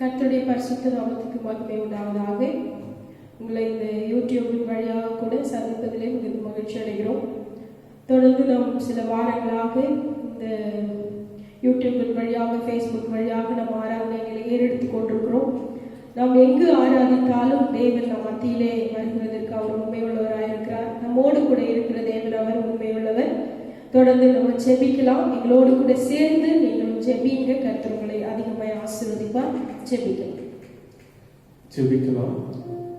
கர்த்தருடைய பரிசுத்த நாமத்துக்கு மகிமை உண்டாவதாக. உங்களை இந்த யூடியூபின் வழியாக கூட சந்திப்பதிலே மிகுந்த மகிழ்ச்சி அடைகிறோம். தொடர்ந்து நாம் சில வாரங்களாக இந்த யூடியூபின் வழியாக, ஃபேஸ்புக் வழியாக நம் ஆராதனைகளை ஏறெடுத்துக் கொண்டிருக்கிறோம். நாம் எங்கு ஆராதித்தாலும் தேவன் நம் மத்தியிலே வருகிறதற்கு அவர் உண்மையுள்ளவராக இருக்கிறார். நம்மோடு கூட இருக்கிற தேவன் அவர் உண்மையுள்ளவர். தொடர்ந்து நம்ம ஜெபிக்கலாம். எங்களோடு கூட சேர்ந்து நீங்களும் ஜெபிங்க. கர்த்தர் உங்களை அதிகமாக ஆசீர்வதிப்பார். ஜெபிக்கலாம்.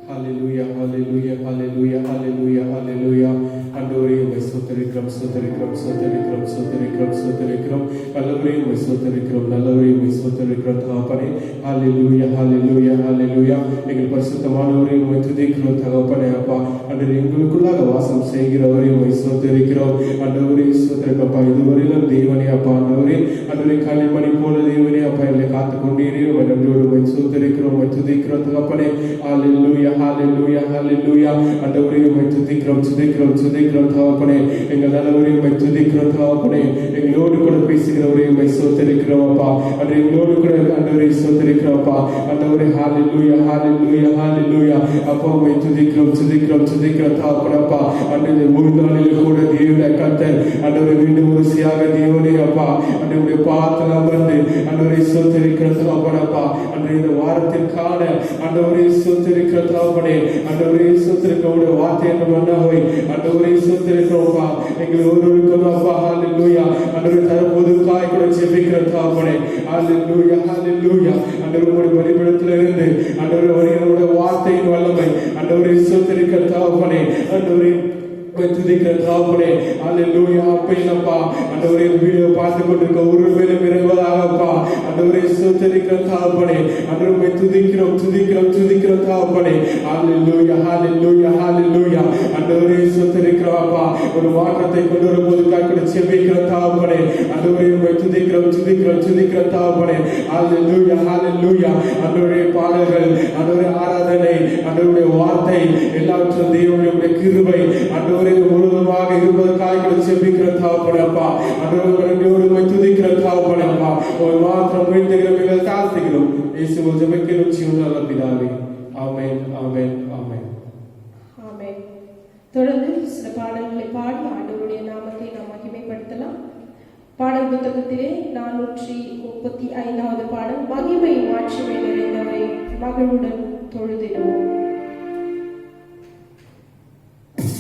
ஹல்லேலூயா, ஹல்லேலூயா, ஹல்லேலூயா, ஹல்லேலூயா, ஹல்லேலூயா. ஆண்டவரே உம்மை ஸ்தோத்திரிக்கிறோம், ஸ்தோத்திரிக்கிறோம், ஸ்தோத்திரிக்கிறோம், ஸ்தோத்திரிக்கிறோம், ஸ்தோத்திரிக்கிறோம். நல்லவரே உம்மை ஸ்தோத்திரிக்கிறோம், நல்லவரே உம்மை ஸ்தோத்திரிக்கிறோம் தகப்பனே. ஹல்லேலூயா, ஹல்லேலூயா, ஹல்லேலூயா. எங்கள் பரிசுத்தமானவரே உம்மை துதிக்கிறோம் தகப்பனே. அப்பா ஆண்டவரே எங்களுக்குள்ளாக வாசம் செய்கிறவரே உம்மை ஸ்தோத்திரிக்கிறோம். ஆண்டவரே ஸ்தோத்திரிக்கப்பா. இதுவரையிலும் தேவனே அப்பா ஆண்டவரே ஆண்டவரே காலை மணி போல தேவனே அப்பா எங்களை காத்து கொண்டீரே. உம்மை நன்றியோடு உம்மை ஸ்தோத்திரிக்கிறோம், உம்மை துதிக்கிறோம் தகப்பனே. ஹல்லேலூயா, ஹல்லேலூயா, ஹல்லேலூயா. ஆண்டவரே உம்மை துதிக்கிறோம், துதிக்கிறோம், துதிக்கிறோம் தகப்பனே. எங்கள் நல்லவரே உம்மை துதிக்கிறோம் தகப்பனே. எங்களோடு கூட பேசுகிறவரே உம்மை ஸ்தோத்திரிக்கிறோம் அப்பா. ஆண்டவரே எங்களோடு கூட ஆண்டவரே ஸ்தோத்திரிக்கிறோம் அப்பா ஆண்டவரே. ஹல்லேலூயா, ஹல்லேலூயா, ஹல்லேலூயா. அப்பா உம்மை துதிக்கிறோம், துதிக்கிறோம், துதிக்கிறோம் தகப்பனே. அப்பா ஆண்டவரே ஒரு நாளில் கூட தேவனை கர்த்தர் ஆண்டவரே மீண்டும் ஒரு சியாக தேவனே அப்பா ஆண்டவரே பாதத்தில் அமர்ந்து ஆண்டவரை ஸ்தோத்திரிக்கிறோம் தகப்பனே. அப்பா ஆண்டவரே இந்த வாரத்திற்கான ஆண்டவரை ஸ்தோத்திரிக்கிறோம் தகப்பனே. ஆண்டவரை ஸ்தோத்திரிக்க உடைய வார்த்தை என்று மன்னாவை ஆண்டவரை ஸ்தோத்திரிக்கிறோம்ப்பா. எங்கள் ஒருவருக்கும் அப்பா ஹல்லேலூயா ஆண்டவரை தரப்போதுக்காய் கூட ஜெபிக்கிறோம் தகப்பனே. ஹல்லேலூயா, ஹல்லேலூயா. ஆண்டவரே உம்முடைய பலிபீடத்தில் இருந்து ஆண்டவரே வருகிற வார்த்தையின் வல்லமை ஆண்டவரை ஸ்தோத்திரிக்கிற தகப்பனே. ஆண்டவரே துதிக்கிற தகப்பனே. ஹல்லேலூயா. அப்பா ஆண்டவரே வீடியோ பார்த்து கொண்டிருக்க ஒரு மேலும் இறங்குவதாகப்பா ஆண்டவரே ஸ்தோத்திரிக்கிற தகப்பனே. ஆண்டவரை துதிக்கிறோம், துதிக்கிறோம், துதிக்கிறோம் தகப்பனே. ஹல்லேலூயா, ஹல்லேலூயா, ஹல்லேலூயா. ஆண்டவரே ஸ்தோத்திரிக்கிறோம் அப்பா. ஒரு மாற்றத்தை கொண்டு வரும்போதுக்காக கூட ஜெபிக்கிற தகப்பனே. ஆண்டவரே உம்மை துதிக்கிறோம், துதிக்கிறோம், துதிக்கிற தகப்பனே. ஹல்லேலூயா, ஹல்லேலூயா. ஆண்டவரே பாடல்கள் ஆண்டவரே ஆராதனை ஆண்டவருடைய வார்த்தை எல்லாவற்றும் தேவனுடைய கிருபை ஆண்டவரே முழுவதுமாக இருப்பதற்காக கூட ஜெபிக்கிற தகப்பனே. அப்பா ஆண்டவரே உம்மை துதிக்கிற தகப்பனே. அப்பா உம்மை மாத்திரம் வேண்டுகிறோம், எங்கள் தாழ்த்துகிறோம். இயேசுவின் ஜெபத்தின் ஜீவனுள்ள பிதாவே. ஆமென், ஆமென், ஆமென், ஆமென். தொடர்ந்து சில பாடல்களை பாடி ஆண்டவருடைய நாமத்தை நாம் மகிமைப்படுத்தலாம். பாடல் புத்தகத்திலே 435வது பாடல், மகிமை மாட்சிமை நிறைந்தவரை மகளுடன் தொழுதிடுவோம். Thank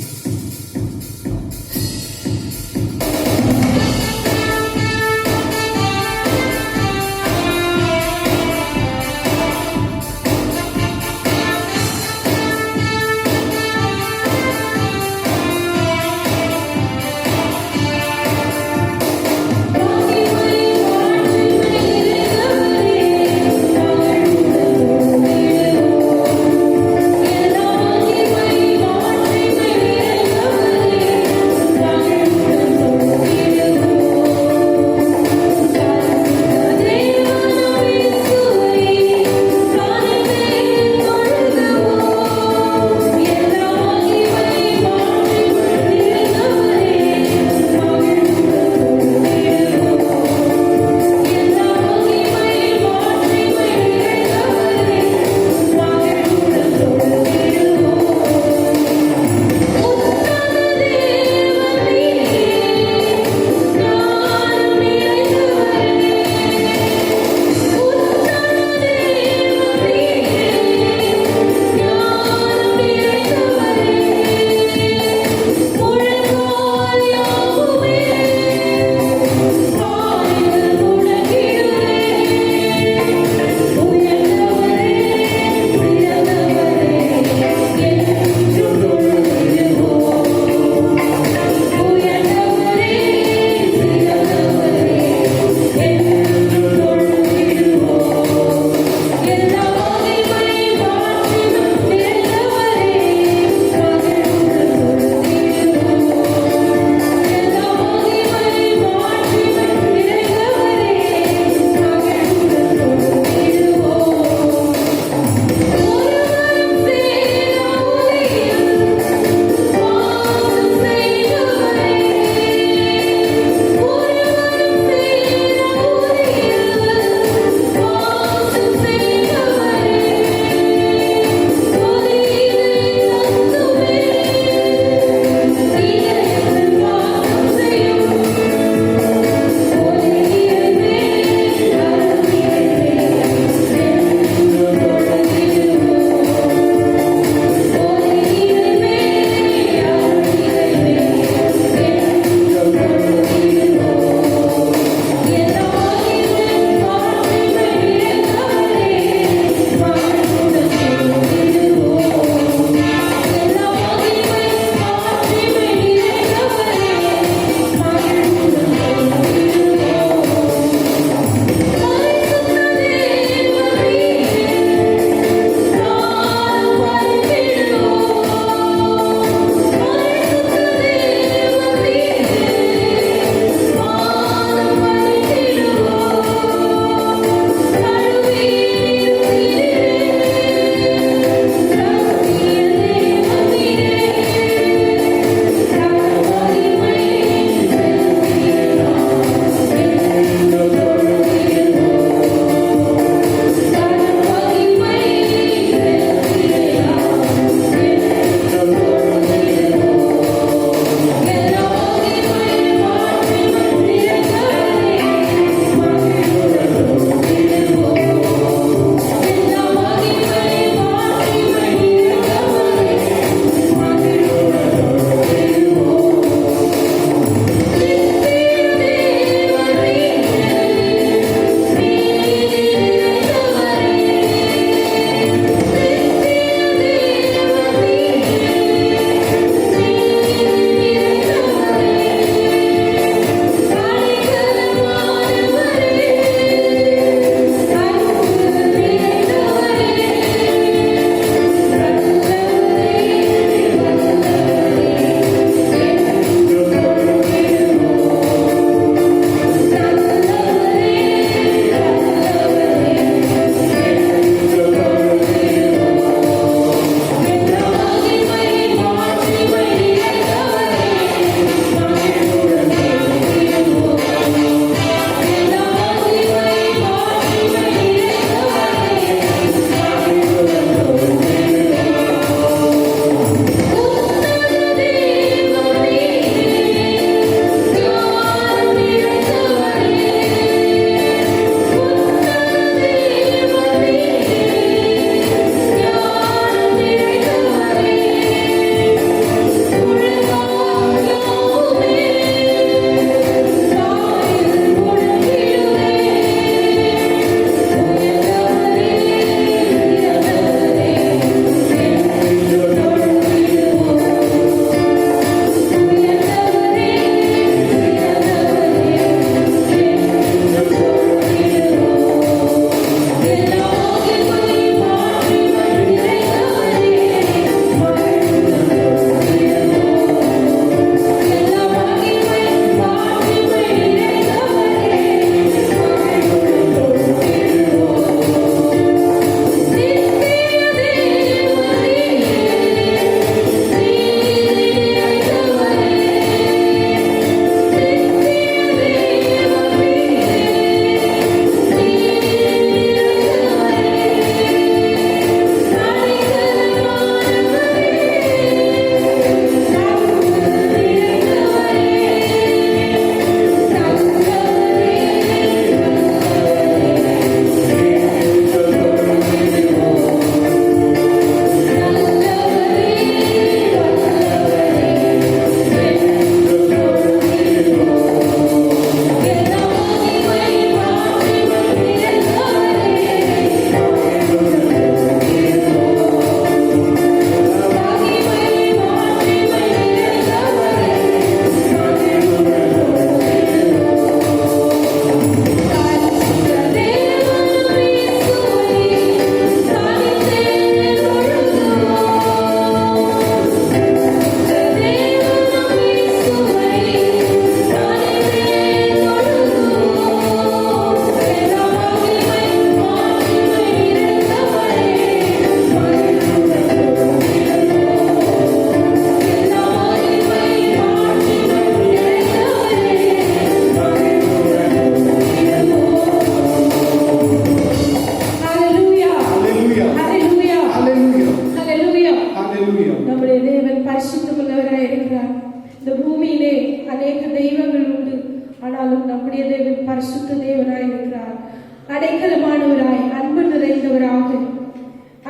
you.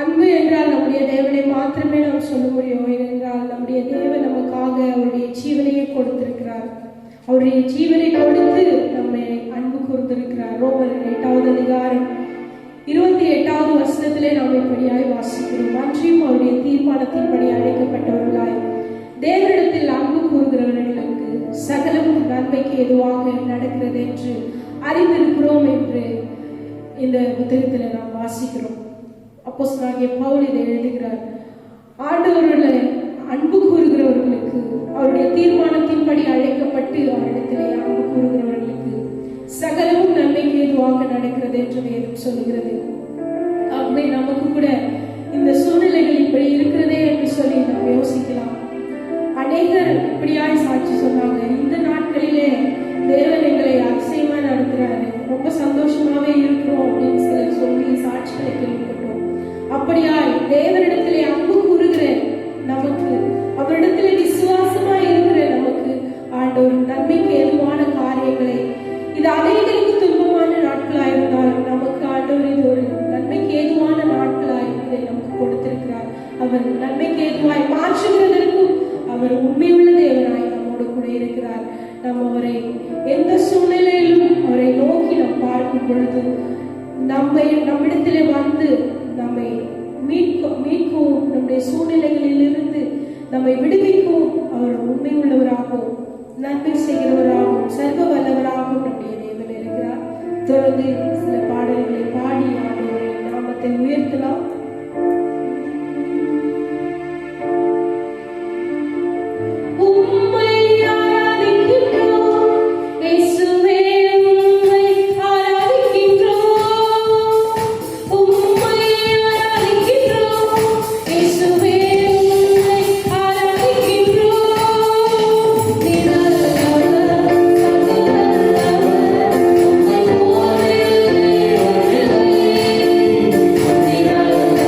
அன்பு என்றால் நம்முடைய தேவனை மாத்திரமே நாம் சொல்ல முடியும். ஏனென்றால் நம்முடைய தேவன் நமக்காக அவருடைய ஜீவனையை கொடுத்திருக்கிறார். அவருடைய ஜீவனை கொடுத்து நம்மை அன்பு கூர்ந்திருக்கிறார். ரோமர் 8வது அதிகாரம் 28வது வசனத்திலே நாம் இப்படியாய் வாசிக்கிறோம். அன்றியும் அவருடைய தீர்மானத்தின்படி அழைக்கப்பட்டவர்களாய் தேவனிடத்தில் அன்பு கூறுகிறவர்களுக்கு சகலமும் நன்மைக்கு எதுவாக நடக்கிறது என்று அறிந்திருக்கிறோம் என்று இந்த புத்தகத்தில் நாம் வாசிக்கிறோம். அப்போஸ்தலனாகிய பவுல் இதை எழுதுகிறார். ஆண்டவர்களை அன்பு கூறுகிறவர்களுக்கு, அவருடைய தீர்மானத்தின்படி அழைக்கப்பட்டு அவரிடத்திலே அன்பு கூறுகிறவர்களுக்கு சகலமும் நன்மைக்கு ஏதுவாக நடக்கிறது என்று வேதம் சொல்லுகிறது. ஆகவே நமக்கு கூட இந்த சூழ்நிலைகள் இப்படி இருக்கிறதே என்று சொல்லி நாம் யோசிக்கலாம். அநேகர் இப்படியாய் சாட்சி சொன்னாங்க, இந்த நாட்களிலே தேவன் எங்களை அதிசயமா நடத்துறாரு, ரொம்ப சந்தோஷமாவே இருக்கிறோம் அப்படின்னு சிலர் சொல்லி சாட்சிகளை கேள்விப்பட்டோம். அப்படியாய் தேவனிடத்திலே அன்பு கூறுகிற நமக்கு, அவரிடத்திலே விசுவாசமா இருக்கிற நமக்கு ஆண்டவர் நன்மைக்கு ஏதுவான காரியங்களை, இது அநேகருக்கு துன்பமான நாட்களாயிருந்தால் நமக்கு ஆண்டவர் இது ஒரு நன்மைக்கு ஏதுவான நாட்களாய் இதை நமக்கு கொடுத்திருக்கிறார். அவர் நன்மைக்கு ஏதுவாய் மாற்றுகிறதற்கும் அவர் உண்மையுள்ள தேவனாய் நம்மோடு கூட இருக்கிறார். நாம் அவரை எந்த சூழ்நிலையிலும் அவரை நோக்கி நாம் பார்க்கும் பொழுது நம்மிடத்திலே வந்து நம்மை மீட்கவும் நம்முடைய சூழ்நிலைகளில் இருந்து நம்மை விடுவிக்கவும் அவர் உண்மை உள்ளவராகவும் நன்மை செய்கிறவராகவும் சர்வ வல்லவராகவும் நம்முடைய தேவன் இருக்கிறார். தொடர்ந்து சில பாடல்களை பாடி ஆண்டவருடைய நாமத்தை உயர்த்தலாம். Thank you.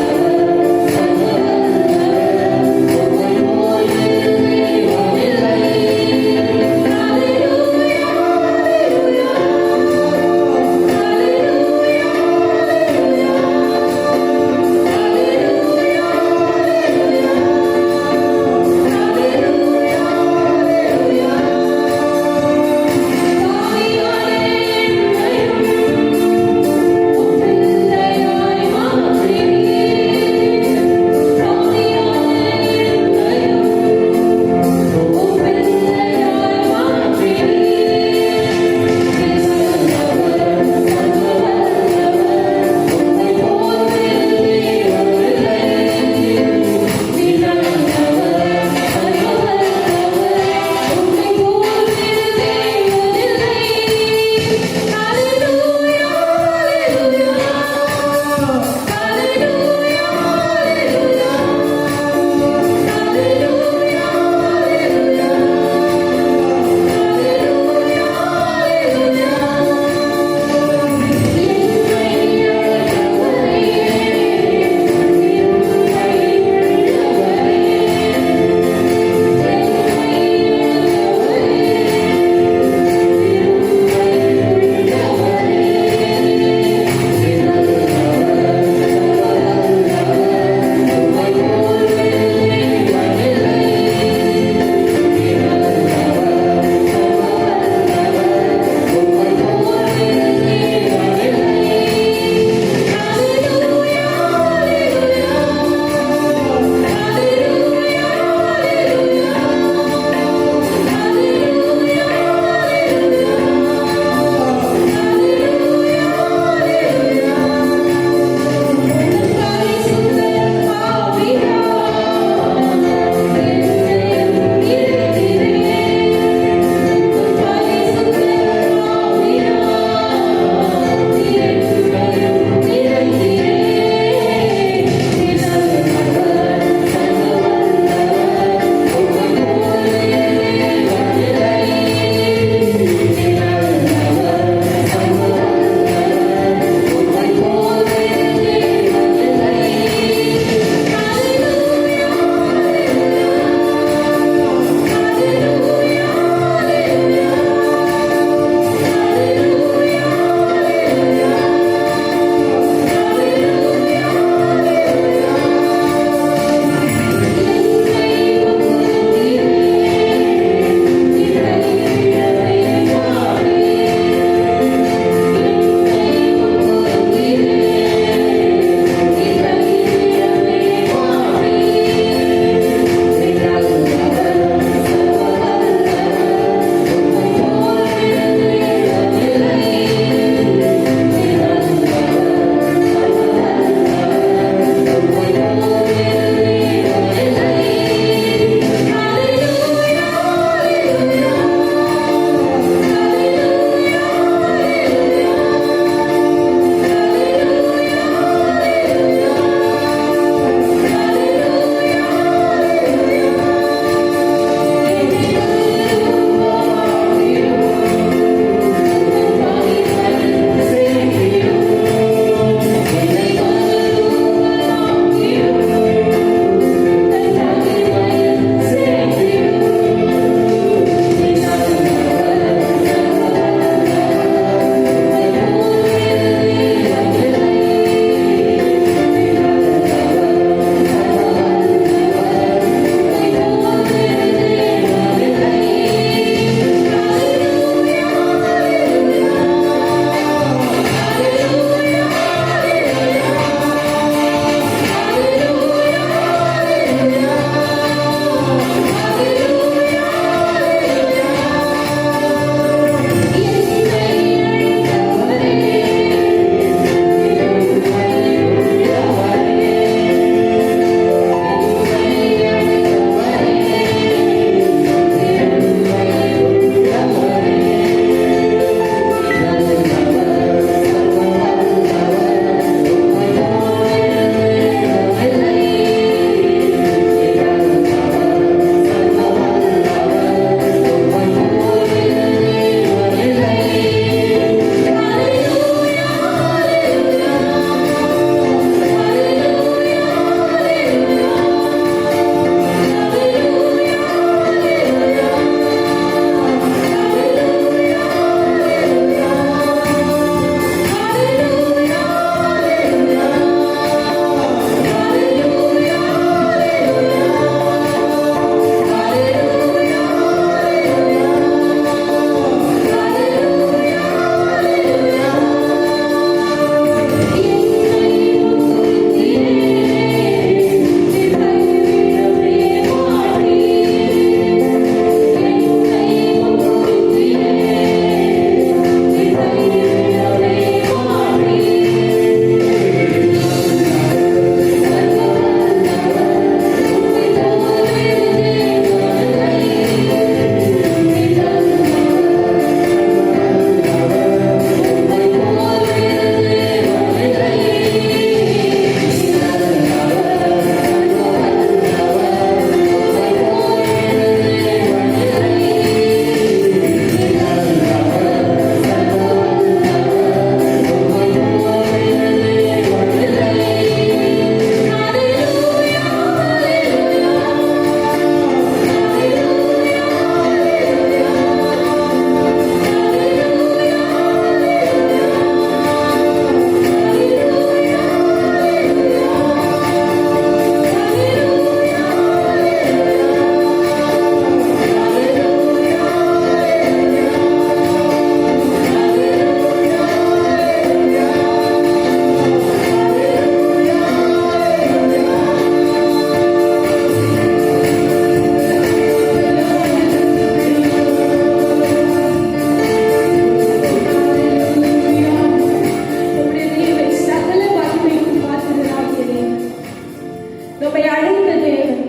நம்மை அழைத்த தேவன்,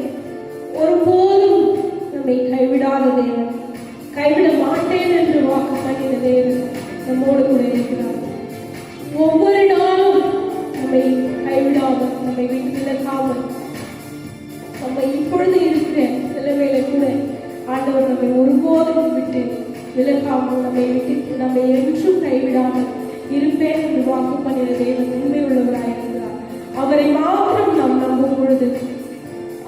ஒருபோதும் நம்மை கைவிடாத தேவன், கைவிட மாட்டேன் என்று வாக்கு பண்ணின தேவன் நம்மோடு கூட இருக்கிறார். ஒவ்வொரு நாளும் நம்மை கைவிடாமல், நம்மை விட்டு விலகாமல், நம்ம இப்பொழுது இருக்கிற நிலைமையில கூட ஆண்டவர் நம்மை ஒருபோதும் விட்டு விலகாமல், நம்மை என்றும் கைவிடாமல் இருப்பேன் என்று வாக்கு பண்ணின தேவன் உண்மை உள்ளவராயிருக்கிறார். அவரை மாத்திரம் நாம் நம்பும் பொழுது,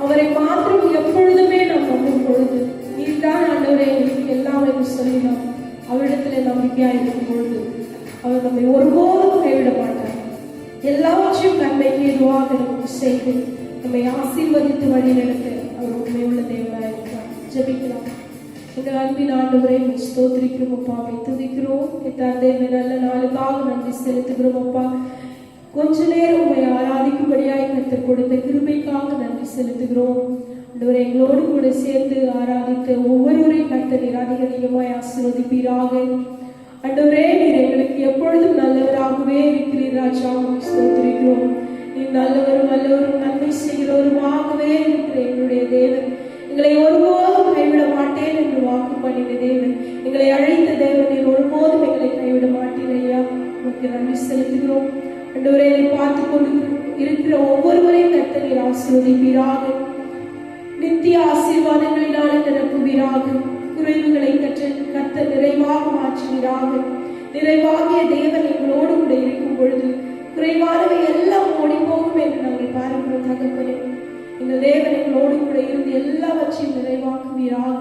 அவரை மாத்திரம் எப்பொழுதுமே நாம் நம்பும் பொழுது, இதுதான் ஆண்டவரே எல்லாம் என்று சொல்லி நாம் அவரிடத்துல நம்பிக்கையா இருக்கும் பொழுது அவர் நம்மை ஒருபோதும் கைவிட மாட்டார். எல்லாவற்றையும் நன்மைக்கு எதுவாக செய்து நம்மை ஆசீர்வதித்து வழி நடத்த அவர் உண்மை உள்ள தேவனாயிருக்கிறார். ஜெபிக்கலாம். எங்கள் அன்பின் ஆண்டவரை ஸ்தோத்திரிக்கிறோம் அப்பா, துதிக்கிறோம். தந்தை நல்ல நாளுக்காக நன்றி செலுத்துகிறோம் அப்பா. கொஞ்ச நேரம் உண்மை ஆராதிக்கும்படியாய் கர்த்தர் கொடுத்த கிருபைக்காக நன்றி செலுத்துகிறோம். ஆண்டவரை எங்களோடு கூட சேர்ந்து ஆராதித்த ஒவ்வொருவரையும் கர்த்தர் நீர் அதிக அதிகமாய் ஆசீர்வதிப்பீராக. ஆண்டவரே, நீர் எங்களுக்கு எப்பொழுதும் நல்லவராகவே இருக்கிறீர் ராஜா. ஸ்தோத்திரிக்கிறோம். நீர் நல்லவரும் நல்லவரும் நன்மை செய்கிறவருமாகவே இருக்கிற எங்களுடைய தேவன், எங்களை ஒருபோதும் கைவிட மாட்டேன் என்று வாக்கு பண்ணின தேவன், எங்களை அழைத்த தேவன், நீர் ஒருபோதும் எங்களை கைவிட மாட்டேன் ஐயா. உங்களுக்கு நன்றி செலுத்துகிறோம். ஆண்டவரே, இதை பார்த்து கொண்டு இருக்கிற ஒவ்வொருவரையும் கர்த்தர் நீர் ஆசீர்வதிப்பீராக. நித்திய ஆசீர்வாதங்களினாலே நிரப்புவீராக. குறைவுகளை கர்த்தர் நிறைவாக மாற்றுவீராக. நிறைவாகிய தேவன் எங்களோடு கூட இருக்கும் பொழுது குறைவானவை எல்லாம் ஓடி போகும் என்று நாங்கள் பார்க்கிறோம் தகப்பனே. இந்த தேவன் எங்களோடு கூட இருந்து எல்லாவற்றையும் நிறைவாக்குவீராக.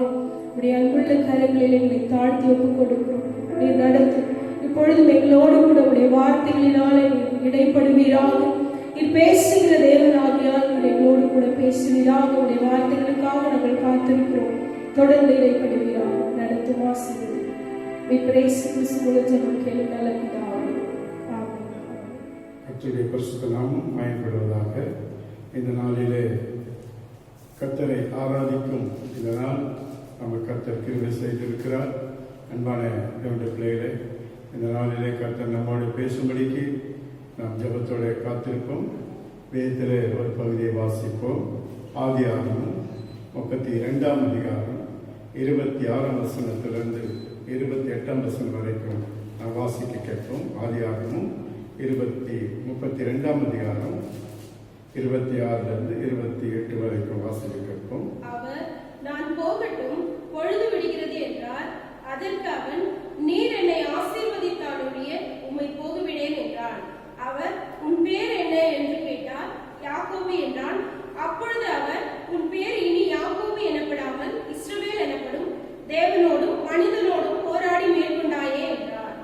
உடைய அன்புள்ள கரங்களில் எங்களை தாழ்த்தி ஒப்புக் கொடுக்கிறோம். நீர் நடத்து. இப்பொழுதும் எங்களோடு கூட உடைய வார்த்தைகளினாலே இடைப்படுவீராக. நீர் பேசுகிற தேவனாகியால் நீர் எங்களோடு கூட பேசுவீராக. உடைய வார்த்தைகளுக்காக நாங்கள் காத்திருக்கிறோம். தொடர்ந்து இடைப்படுவீராக. நடத்தும் ஆசீர்வதி. கர்த்தருடைய பரிசுத்த நாமம் மகிமைப்படுவதாக. இந்த நாளிலே கர்த்தரை ஆராதிக்கும் இந்த நாள் நம்ம கர்த்தர் கிருபை செய்திருக்கிறார். அன்பான தேவனுடைய பிள்ளைகளே, இந்த நாளிலே கர்த்தர் நம்மோடு பேசும்படிக்கு நாம் ஜெபத்தோட காத்திருப்போம். வேதத்திலே ஒரு பகுதியை வாசிப்போம். ஆதியாகமம் 32ஆம் அதிகாரம் 26ஆம் வசனத்திலிருந்து 28ஆம் வசனம் வரைக்கும் நாம் வாசிக்க கேட்போம். ஆதியாகமம் 32ஆம் அதிகாரம் 26லிருந்து 28 வரைக்கும் வாசிக்க கேட்போம். அவர், நான் போகட்டும், பொழுது விடுகிறது என்றார். அதற்கு அவன், நீர் என்னை ஆசீர்வதித்தாலுடைய உம்மை போகவிடேன் என்றான். அவர், உன் பேர் என்ன என்று கேட்டார். யாக்கோபு என்றான். அப்பொழுது அவர், உன் பேர் இனி யாக்கோபு எனப்படாமல் இஸ்ரவேல் எனப்படும், தேவனோடும் மனிதனோடும் போராடி மேற்கொண்டாயே என்றார்.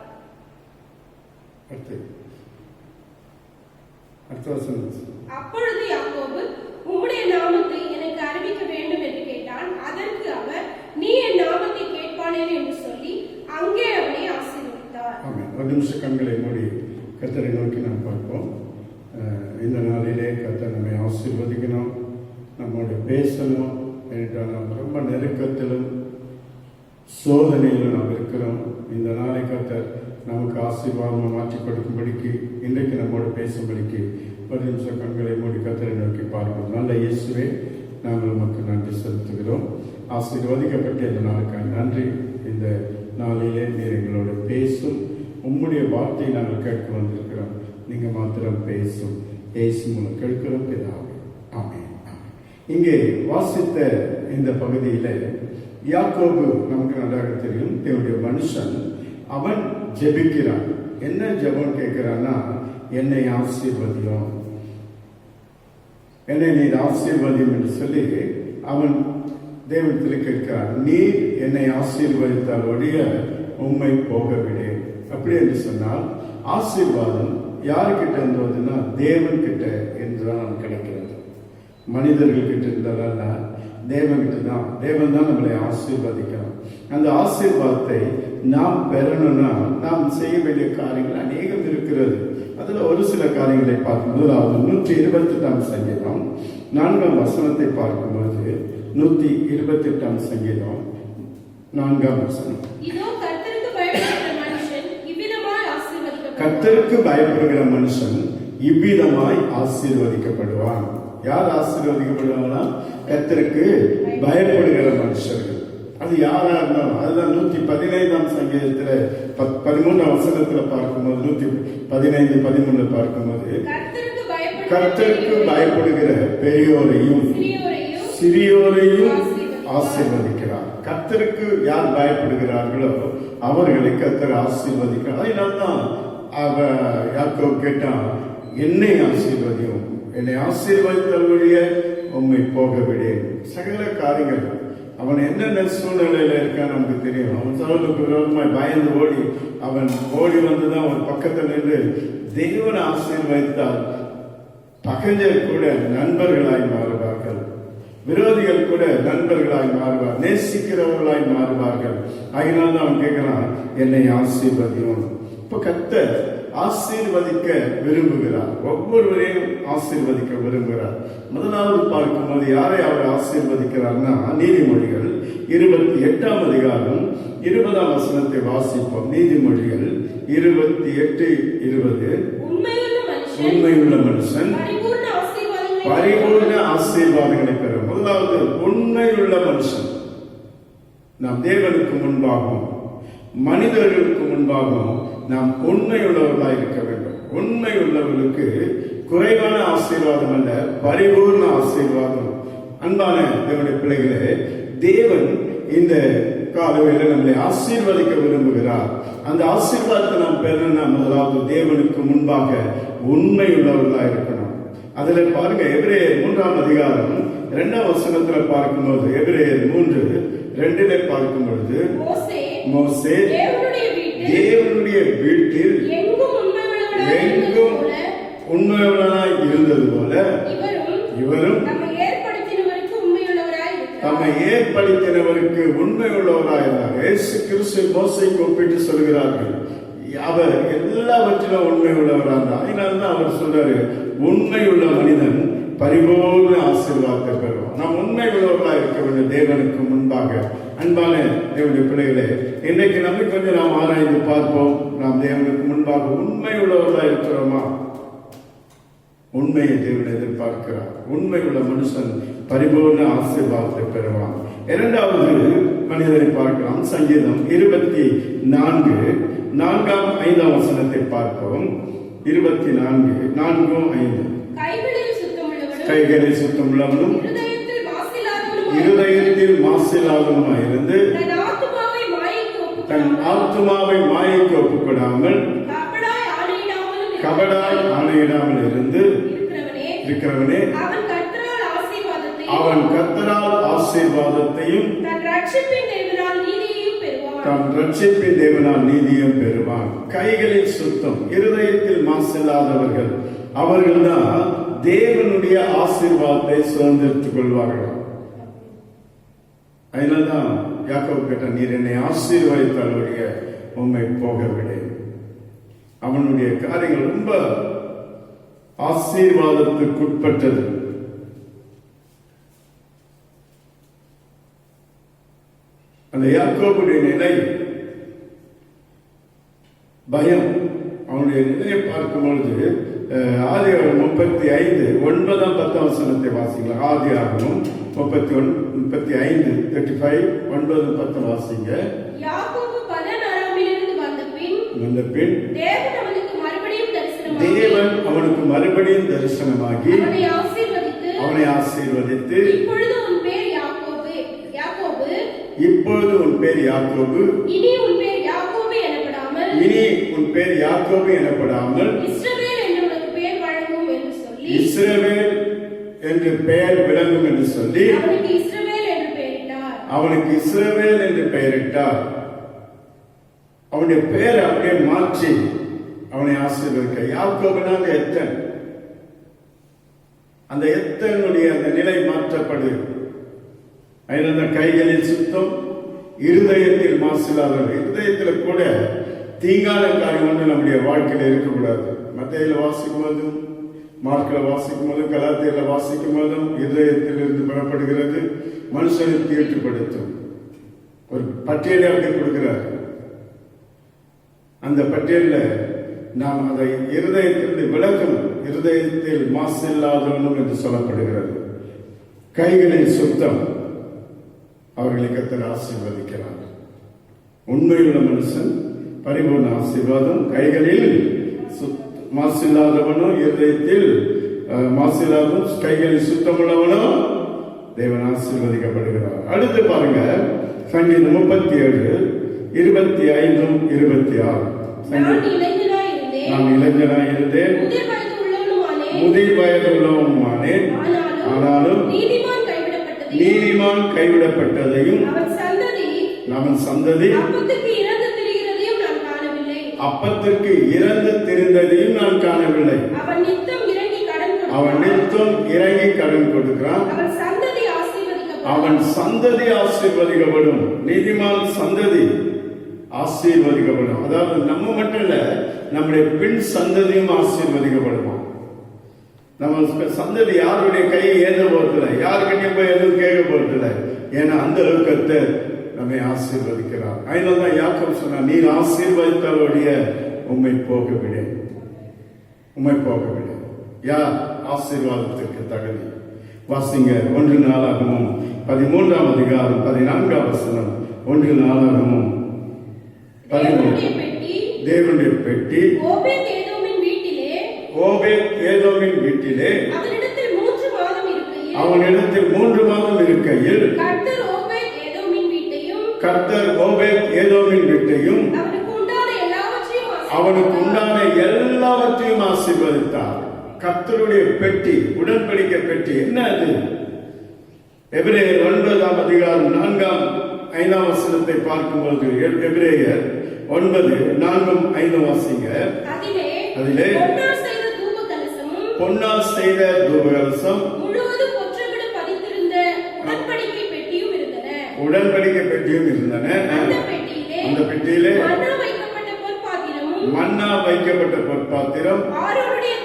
அப்பொழுது யாக்கோபு, உம்முடைய நாமத்தை எனக்கு அறிவிக்க வேண்டும் என்று கேட்டான். அதற்கு அவர், நீ என் நாமத்தை கேட்பானேன் என்று சொல்லி அங்கே அவனை ஆசீர்வதித்தார். ஒரு நிமிஷம் கண்களை மூடி கர்த்தரை நோக்கி நாம் பார்ப்போம். இந்த நாளிலே கர்த்தர் நம்மை ஆசீர்வதிக்கணும், நம்மோடு பேசணும் என்றால் நாம் ரொம்ப நெருக்கத்திலும் சோதனையிலும் நாம் இருக்கிறோம். இந்த நாளை கர்த்தர் நமக்கு ஆசீர்வாதமாக மாற்றி கொடுக்கும்படிக்கு, இன்றைக்கு நம்மோடு பேசும்படிக்கு ஒரு நிமிஷம் கண்களை மூடி கர்த்தரை நோக்கி பார்ப்போம். நல்ல இயேசுவே, நாங்கள் உமக்கு நன்றி செலுத்துகிறோம். ஆசீர்வதிக்கப்பட்ட இந்த நாளுக்காக நன்றி. இந்த நாளிலே நீர் எங்களோடு பேசும் உம்முடைய வார்த்தையை நாங்கள் கேட்க வந்திருக்கிறோம். நீங்க மாத்திரம் பேசும் பேசு மூலம் கேட்கிறோம் பிதாவே. ஆமென். இங்கே வாசித்த இந்த பகுதியில யாக்கோபு நமக்கு நன்றாக தெரியும், தேவனுடைய மனுஷன். அவன் ஜெபிக்கிறான். என்ன ஜெபம் கேட்கிறான்னா, என்னை ஆசீர்வதியும், என்னை நீர் ஆசீர்வதியும் என்று சொல்லி அவன் தேவனத்தில் கேட்கிறான். நீர் என்னை ஆசீர்வதித்தால் ஒழிய உம்மை போகவிடேன். அப்படி என்று சொன்னால் ஆசீர்வாதம் யாருக்கிட்ட இருந்ததுன்னா தேவன் கிட்ட என்றுதான் கிடைக்கிறது. மனிதர்கள் கிட்ட இருந்ததால தேவன் கிட்ட தான். தேவன் தான் நம்மளை ஆசீர்வதிக்கணும். அந்த ஆசீர்வாதத்தை நாம் பெறணும்னா நாம் செய்ய வேண்டிய காரியங்கள் அநேகம் இருக்கிறது. அதுல ஒரு சில காரியங்களை பார்க்கும். முதலாவது 128ஆம் சங்கீதம் 4ஆம் வசனத்தை பார்க்கும்போது 128ஆம் சங்கீதம் 4ஆம் வசனம். கர்த்தருக்கு பயப்படுகிற மனுஷன் இவ்விதமாய் ஆசீர்வதிக்கப்படுவான். யார் ஆசீர்வதிக்கப்படுவாங்கன்னா கர்த்தருக்கு பயப்படுகிற மனுஷர்கள். அது யாரா இருந்தாலும். அதுதான் 115ஆம் சங்கீதத்துல 13ஆம் வசனத்துல பார்க்கும்போது 115:13 பார்க்கும்போது கர்த்தருக்கு பயப்படுகிற பெரியோரையும் சிறியோரையும் ஆசீர்வதிக்கிறார். கர்த்தருக்கு யார் பயப்படுகிறார்களோ அவர்களை கர்த்தர் ஆசீர்வதிக்கிறார். அதனால்தான் யாக்கோபு கேட்டான், என்னை ஆசீர்வதியும், என்னை ஆசீர்வதித்தவர்களுடைய உம்மை போக விடேன். சகல காரியங்கள் அவன் என்னென்ன சூழ்நிலையில இருக்கான்னு நமக்கு தெரியும். அவன் சவுலுக்கு விரோதமாய் பயந்து அவன் ஓடி வந்துதான் ஒரு பக்கத்தில் நின்று தேவனை ஆசீர்வதித்தால் பகைஞர் கூட நண்பர்களாய் மாறுவார்கள், விரோதிகள் கூட நண்பர்களாய் மாறுவார், நேசிக்கிறவர்களாய் மாறுவார்கள். அதனால்தான் அவன் கேட்கிறான், என்னை ஆசீர்வதியும். இப்ப கர்த்தர் ஆசீர்வதிக்க விரும்புகிறார், ஒவ்வொருவரையும் ஆசீர்வதிக்க விரும்புகிறார். முதலாவது பார்க்கும்போது யாரை அவர் ஆசீர்வதிக்கிறார்னா, நீதிமொழிகள் 28ஆம் அதிகாரம் 20ஆம் வசனத்தை வாசிப்போம். நீதிமொழிகள் 28:20. உண்மையுள்ள மனுஷன் பரிபூர்ண ஆசீர்வாதங்களை பெறும். முதலாவது உண்மையுள்ள மனுஷன். நாம் தேவனுக்கு முன்பாகவும் மனிதர்களுக்கு முன்பாகவும் நாம் உண்மையுள்ளவர்களாக இருக்க வேண்டும். உண்மை உள்ளவர்களுக்கு குறைவான ஆசீர்வாதம் அல்ல, பரிபூர்ண ஆசீர்வாதம். அன்பான தேவனுடைய பிள்ளைகளே, தேவன் இந்த காலவேளை நம்மளை ஆசீர்வதிக்க விரும்புகிறார். அந்த ஆசீர்வாதத்தை நாம் பெறணும்னா முதலாவது தேவனுக்கு முன்பாக உண்மை உள்ளவர்களாக இருக்கணும். அதுல பாருங்க, எபிரேயர் 3ஆம் அதிகாரம் 2ஆம் வசனத்துல பார்க்கும்போது, எபிரேயர் 3:2 பார்க்கும் பொழுது, மோசே தேவனுடைய வீட்டில் எங்கும் உண்மையுள்ளவராய் இருந்தது போல இவரும் தம்மை ஏற்படுத்தினவருக்கு உண்மை உள்ளவராய் இருந்தார். இயேசு கிறிஸ்து மோசேக்கு ஒப்பிட்டு சொல்கிறார்கள், அவர் எல்லாவற்றிலும் உண்மை உள்ளவராக இருந்தார். அதனால்தான் அவர் சொல்றாரு, உண்மை உள்ள மனிதன் பரிபூர்ண ஆசீர்வாதத்தை பெறுவான். நாம் உண்மை உள்ளவர்களாக இருக்க வேண்டும் தேவனுக்கு முன்பாக. அன்பான தேவனுடைய பிள்ளைகளே, இன்னைக்கு நம்மை கொஞ்சம் நாம் ஆராய்ந்து பார்ப்போம். நாம் தேவனுக்கு முன்பாக உண்மை உள்ளவர்களாக இருக்கிறோமா? உண்மையை தேவன் எதிர்பார்க்கிறார். உண்மை உள்ள மனுஷன் பரிபூர்ண ஆசீர்வாதத்தை பெறுவான். இரண்டாவது மனிதரை பார்க்கலாம். சங்கீதம் 24:4-5 வசனத்தை பார்ப்போம். 24:4-5. கைகளில் சுத்தமுள்ளவனும் இருதயத்தில் மாசில்லாதவனுமாயிருந்து தன் ஆத்துமாவை மாயைக்கு ஒப்புக்கொடாமல் கபடாய் ஆணையிடாமல் இருந்து இருக்கிறவனே அவன் கர்த்தரால் ஆசீர்வாதத்தையும் தன் ரட்சிப்பின் தேவனால் நீதியும் பெறுவான். கைகளில் சுத்தம், இருதயத்தில் மாசில்லாதவர்கள் அவர்கள்தான் தேவனுடைய ஆசீர்வாதத்தை சுதந்திரித்துக் கொள்வார்கள். அதனால்தான் யாக்கோபு கேட்ட, நீர் என்னை ஆசீர்வதித்தாலுடைய உம்மை போக விடேன். அவனுடைய காரியங்கள் ரொம்ப ஆசீர்வாதத்துக்குட்பட்டது. அந்த யாக்கோபுடைய நிலை பயம். அவனுடைய நிலையை பார்க்கும் பொழுது ஆதியாகமம் 35:9-10 வசனத்தை வாசிக்கலாம். ஆதியாகமம் 35:9-10 வாசிங்க. யாக்கோபு பதனாராமிலிருந்து வந்த பின் தேவன் அவனுக்கு மறுபடியும் தரிசனமாகி அவனை ஆசீர்வதித்து இப்பொழுது உன் பேர் யாக்கோபு, இனி உன் பேர் யாக்கோபு எனப்படாமல் இஸ்ரவேல் என்று பெயர் விளங்கும் என்று சொல்லி அவனுக்கு இஸ்ரவேல் என்று பெயரிட்டார். அவனுடைய பெயரை அப்படியே மாற்றி அவனை ஆசீர்வதிக்க. யாக்கோபுனால எத்தன், அந்த எத்தனுடைய அந்த நிலை மாற்றப்படு. அதனால கைகளில் சுத்தம், இருதயத்தில் மாசில்லாதவர்கள். இருதயத்தில் கூட தீங்கான காரியம் ஒன்று நம்முடைய வாழ்க்கையில் இருக்கக்கூடாது. மத்தேயுல வாசிக்கும் போதும், மார்க்கில் வாசிக்கும் போதும், கலாத்தியில வாசிக்கும் போதும் இருதயத்தில் இருந்து பெறப்படுகிறது மனுஷனை தீட்டுப்படுத்தும். ஒரு பட்டியலை அப்படி கொடுக்கிறார். அந்த பட்டியலில் நாம் அதை இருதயத்திலிருந்து விலக்கணும். இருதயத்தில் மாசு இல்லாதவனும் என்று சொல்லப்படுகிறது. கைகளில் சுத்தம், அவர்களை கர்த்தர் ஆசீர்வதிக்கிறார். உண்மையுள்ள மனுஷன் பரிபூர்ண ஆசீர்வாதம். கைகளில் மாசு இல்லாதவனோ, இருதயத்தில் மாசு இல்லாதவன், கைகளில் சுத்தமுள்ளவனோ தேவன் ஆசீர்வதிக்கப்படுகிறார். அடுத்து பாருங்க, சங்கீதம் 37 25 26. நான் இளைஞனாய் இருந்தேன், முதிர் வயது உள்ளவனுமானேன், ஆனாலும் நீதிமான் கைவிடப்பட்டதையும் அவன் சந்ததி அப்பத்திற்கு இறந்து திரிந்ததையும் நான் காணவில்லை. அவன் நித்தம் இறங்கி கடன் கொடுக்கிறான். அவன் சந்ததி ஆசீர்வதிக்கப்படும். நீதிமான் சந்ததி ஆசீர்வதிக்கப்படும். அதாவது நம்ம மட்டும் இல்ல, நம்முடைய பின் சந்ததியும் ஆசீர்வதிக்கப்படுமா. நம்ம சந்ததி யாருடைய கையை ஏந்த போறதில்லை, யாருக்கிட்டையும் போய் எதுவும் கேட்க போறதில்லை. ஏன்னா அந்த அளவுக்கு நம்மை ஆசீர்வதிக்கிறார். அதனால்தான் யாக்கோபு சொன்னார், நீர் ஆசீர்வதித்தவருடைய உம்மை போகவிட. யார் ஆசீர்வாதத்திற்கு தகுதி? வாசிங்க 1 நாளாகமும் 13ஆம் அதிகாரம் 14ஆம் வசனம். 1 நாளாகமும் 13. தேவனுடைய பெட்டி ஓபேத் ஏதோமின் வீட்டிலே அவனிடத்தில் 3 மாதம் இருக்கையில் கர்த்தர் ஓபேத் ஏதோமின் வீட்டையும் அவனுக்கு உண்டான எல்லாவற்றையும் ஆசீர்வதித்தார். கர்த்தருடைய பெட்டி, உடன்படிக்கை பெட்டி. என்ன அது? எபிரேயர் 9ஆம் அதிகாரம் 4ஆம் 5ஆம் வசனத்தை பார்க்கும்போது, எபிரேயர் 9:4-5 வாசிங்க. அதிலே பொன்னால் செய்த தூபகலசம், உடன்படிக்கை பெட்டியும் இருந்தன. அந்த பெட்டியிலே மன்னா வைக்கப்பட்ட பொற்பாத்திரம், ஆரோனுடைய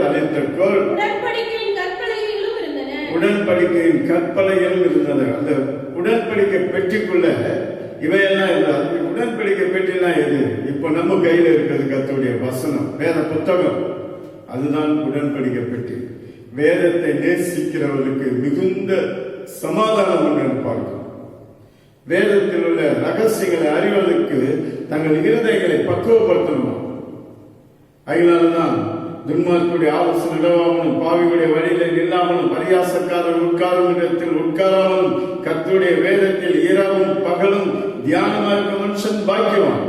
தலைத்தக்கோல், உடன்படிக்கையின் கற்பலைகளும் இருந்தது. அந்த உடன்படிக்கை பெட்டிக்குள்ள இவையெல்லாம் இருந்தால், உடன்படிக்கை பெட்டினா எது? இப்ப நம்ம கையில இருக்கிறது கர்த்தருடைய வசனம், வேத புத்தகம். அதுதான் உடன்படிக்கை பெட்டி. வேதத்தை நேசிக்கிறவர்களுக்கு மிகுந்த சமாதானம் என்று பார்க்கிறோம். வேதத்தில் உள்ள ரகசியங்களை அறிவதற்கு தங்கள் இருதயங்களை பக்குவப்படுத்தணும். அதனால்தான் துன்மார்க்குடைய ஆலோசனை இடவாமலும், பாவிகளுடைய வழியில நில்லாமலும், பரியாசக்காரர் உட்காரும் இடத்தில் உட்காராமலும், கர்த்தருடைய வேதத்தில் இரவும் பகலும் தியானமா இருக்க மனுஷன் பாக்கியவான்.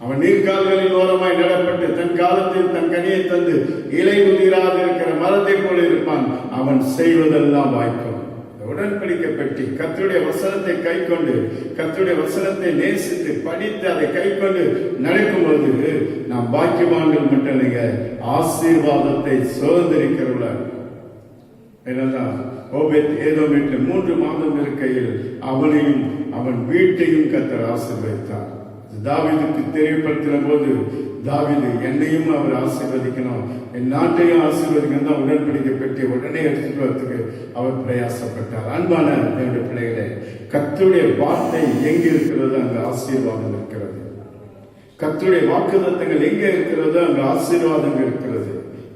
அவன் நீர்கால்களின் ஓரமாய் நடப்பட்டு தன் காலத்தில் தன் கனியை தந்து இலை உதிராது இருக்கிற மரத்தை போல இருப்பான். அவன் செய்வதெல்லாம் வாய்க்கும். உடன்படிக்கை பெட்டி கர்த்தருடைய வசனத்தை கை கொண்டு, கர்த்தருடைய வசனத்தை நேசித்து படித்து அதை கை கொண்டு நடக்கும்போது நாம் பாக்கியவான்கள் மட்டும் இல்லைங்க, ஆசீர்வாதத்தை சுதந்திரிக்கிறவர்கள். ஓபேத் ஏதோம் வீட்டில் 3 மாதம் இருக்கையில் அவனையும் அவன் வீட்டையும் கர்த்தர் ஆசீர்வதித்தார். தாவீதுக்கு தெரியப்படுத்தின போது, தாவீது என்னையும் அவர் ஆசீர்வதிக்கணும், என் நாட்டையும் ஆசீர்வதிக்கணும் தான் உடன்படிக்கை பெட்டி உடனே எடுத்துட்டு வரதுக்கு அவர் பிரயாசப்பட்டார். அன்பான என்னுடைய பிள்ளைகளே, கர்த்தருடைய வார்த்தை எங்க இருக்கிறதோ அங்க ஆசீர்வாதம் இருக்கிறது. கர்த்தருடைய வாக்குத்தத்தங்கள் எங்க இருக்கிறதோ அங்க ஆசீர்வாதம் இருக்கிறது.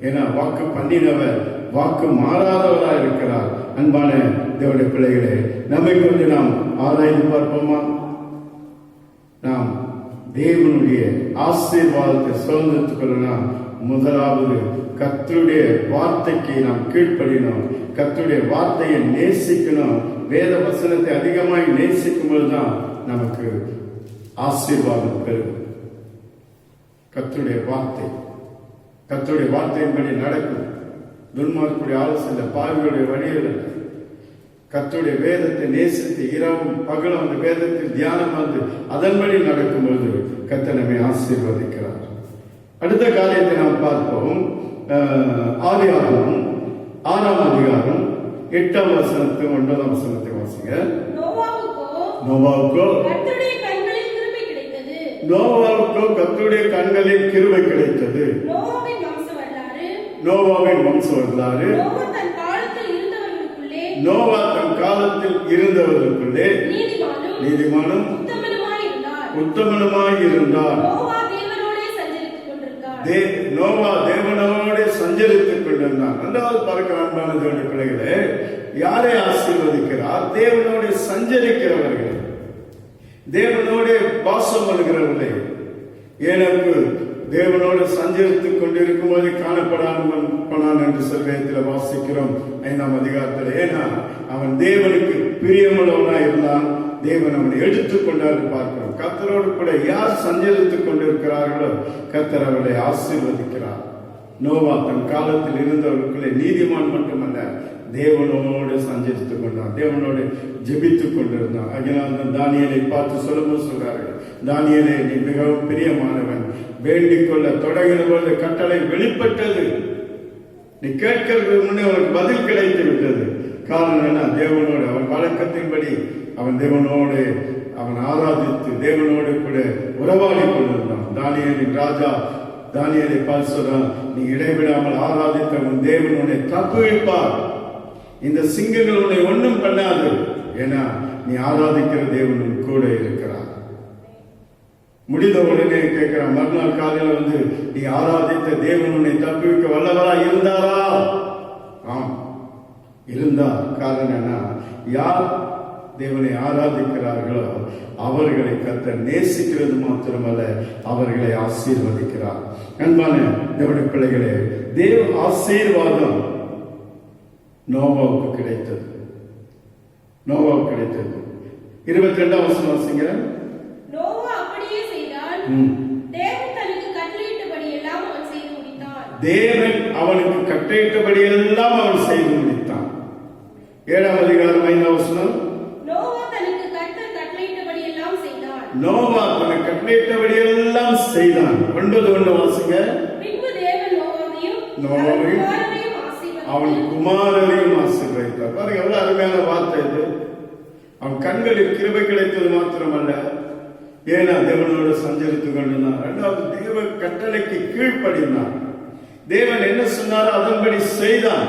ஏன்னா வாக்கு பண்ணினவர் வாக்கு மாறாதவராக இருக்கிறார். அன்பான தேவனுடைய பிள்ளைகளே, நம்மை கொண்டு நாம் ஆராய்ந்து பார்ப்போமா? நாம் தேவனுடைய ஆசீர்வாதத்தை சுதந்திரத்துக் கொள்ளலாம். முதலாவது கர்த்தருடைய வார்த்தைக்கு நாம் கீழ்ப்படினோம். கர்த்தருடைய வார்த்தையை நேசிக்கணும். வேத வசனத்தை அதிகமாய் நேசிக்கும் போதுதான் நமக்கு ஆசீர்வாதம் பெறும். கர்த்தருடைய வார்த்தை, கர்த்தருடைய வார்த்தையின்படி நடக்கும். துன்மார்க்குடைய ஆலோசனை, பாவிகளுடைய வழியில் கர்த்தருடைய வேதத்தை நேசித்து இரவும் பகலும் அந்த வேதத்தில் தியானம் வந்து அதன்படி நடக்கும்போது கர்த்தர் நம்மை ஆசீர்வதிக்கிறார். அடுத்த காரியத்தை நாம் பார்ப்போம். ஆதியாகமம் 6ஆம் அதிகாரம் 8ஆம் வசனத்தை 9ஆம் வசனத்தை வாசிங்க. நோவாவுக்கோ கர்த்தருடைய கண்களில் கிருபை கிடைத்தது. நோவாவின் வம்ச வரலாறு. நோவா தன் காலத்தில் இருந்தவர்களுக்குள்ளே நீதிமானும் உத்தமனுமாய் இருந்தார். நோவா தேவனோடு சஞ்சரித்துக் கொண்டிருந்தான். இரண்டாவது பார்க்கிற அன்பான தேவனுடைய பிள்ளைகளே, யாரை ஆசீர்வதிக்கிறார்? தேவனோடு சஞ்சரிக்கிறவர்கள், தேவனோடு வாசம் பண்ணுகிறவர்களே. ஏனப்பு தேவனோடு சஞ்சரித்துக் கொண்டிருக்கும் போது காணப்படாமல் போனான் என்று சர்வேத்தில் வாசிக்கிறோம் 5ஆம் அதிகாரத்தில். ஏன்னா அவன் தேவனுக்கு பிரியமுள்ளவனாய் இருந்தான், தேவன் அவனை எடுத்துக்கொண்டார் பார்க்கிறோம். கர்த்தரோடு கூட யார் சஞ்சரித்துக் கொண்டிருக்கிறார்களோ கர்த்தர் அவர்களை ஆசீர்வதிக்கிறார். நோவா தன் காலத்தில் இருந்தவர்களுக்குள்ளே நீதிமான் மட்டுமல்ல, தேவனோடு சஞ்சரித்துக் கொண்டான், தேவனோடு ஜெபித்துக் கொண்டிருந்தான். அதனால் தானியேலை பார்த்து சொல்லும்போது சொல்றார்கள், தானியேலே நீ மிகவும் பிரியமானவன், வேண்டிக் கொள்ள தொடங்கின போது கட்டளை வெளிப்பட்டது, நீ கேட்கிறது முன்னே உனக்கு பதில் கிடைத்து விட்டது. காரணம் என்ன? தேவனோடு அவன் வழக்கத்தின்படி அவன் தேவனோடு அவன் ஆராதித்து தேவனோடு கூட உறவாடி கொண்டிருந்தான். தானியேலின் ராஜா தானியேலை பார்த்து சொல்றான், நீ இடைவிடாமல் ஆராதித்த உன் தேவன் உன்னை தப்புவிப்பார், இந்த சிங்கங்கள் உன்னை ஒன்றும் பண்ணாது, ஏன்னா நீ ஆராதிக்கிற தேவன் கூட இருக்கிறார். முடிந்த உடனே கேட்கிறான், மறுநாள் காலையில் வந்து நீ ஆராதித்த தேவன் உன்னை தப்புவிக்க வல்லவரா இருந்தாரா? ஆம், இருந்தார். காரணம் என்ன? யார் தேவனை ஆராதிக்கிறார்களோ அவர்களை கர்த்தர் நேசிக்கிறது மாத்திரமல்ல, அவர்களை ஆசீர்வதிக்கிறார். அன்பான தேவனுடைய பிள்ளைகளே, தேவ ஆசீர்வாதம் நோவாவுக்கு கிடைத்தது. நோவாவுக்கு கிடைத்தது. 22ஆம் வசனம் வாசிங்க. நோவா அப்படியே செய்தான், தேவன் தனக்கு கட்டளையிட்டபடி எல்லாம் அவன் செய்து முடித்தான். தேவன் அவனுக்கு கட்டளையிட்டபடி எல்லாம் அவன் செய்து முடித்தான். 7ஆம் அதிகாரம் 5ஆம் வசனம். நோவா தனக்கு கர்த்தர் கட்டளையிட்டபடி எல்லாம் செய்தான். நோவா தனக்கு கட்டளையிட்டபடி எல்லாம் செய்தான். 9:1 வாசிங்க. பின்பு தேவன் நோவாவையும் அவன் குமாரரையும் ஆசீர்வதித்தார். பாருங்க எவ்வளவு அருமையான வார்த்தை இது. அவன் கண்களில் கிருபை கிடைத்தது மாத்திரமல்ல, ஏன்னா தேவனோடு சஞ்சரித்துக் கொண்டிருந்தான். இரண்டாவது, தேவ கட்டளைக்கு கீழ்ப்படினான். தேவன் என்ன சொன்னாரோ அதன்படி செய்தான்.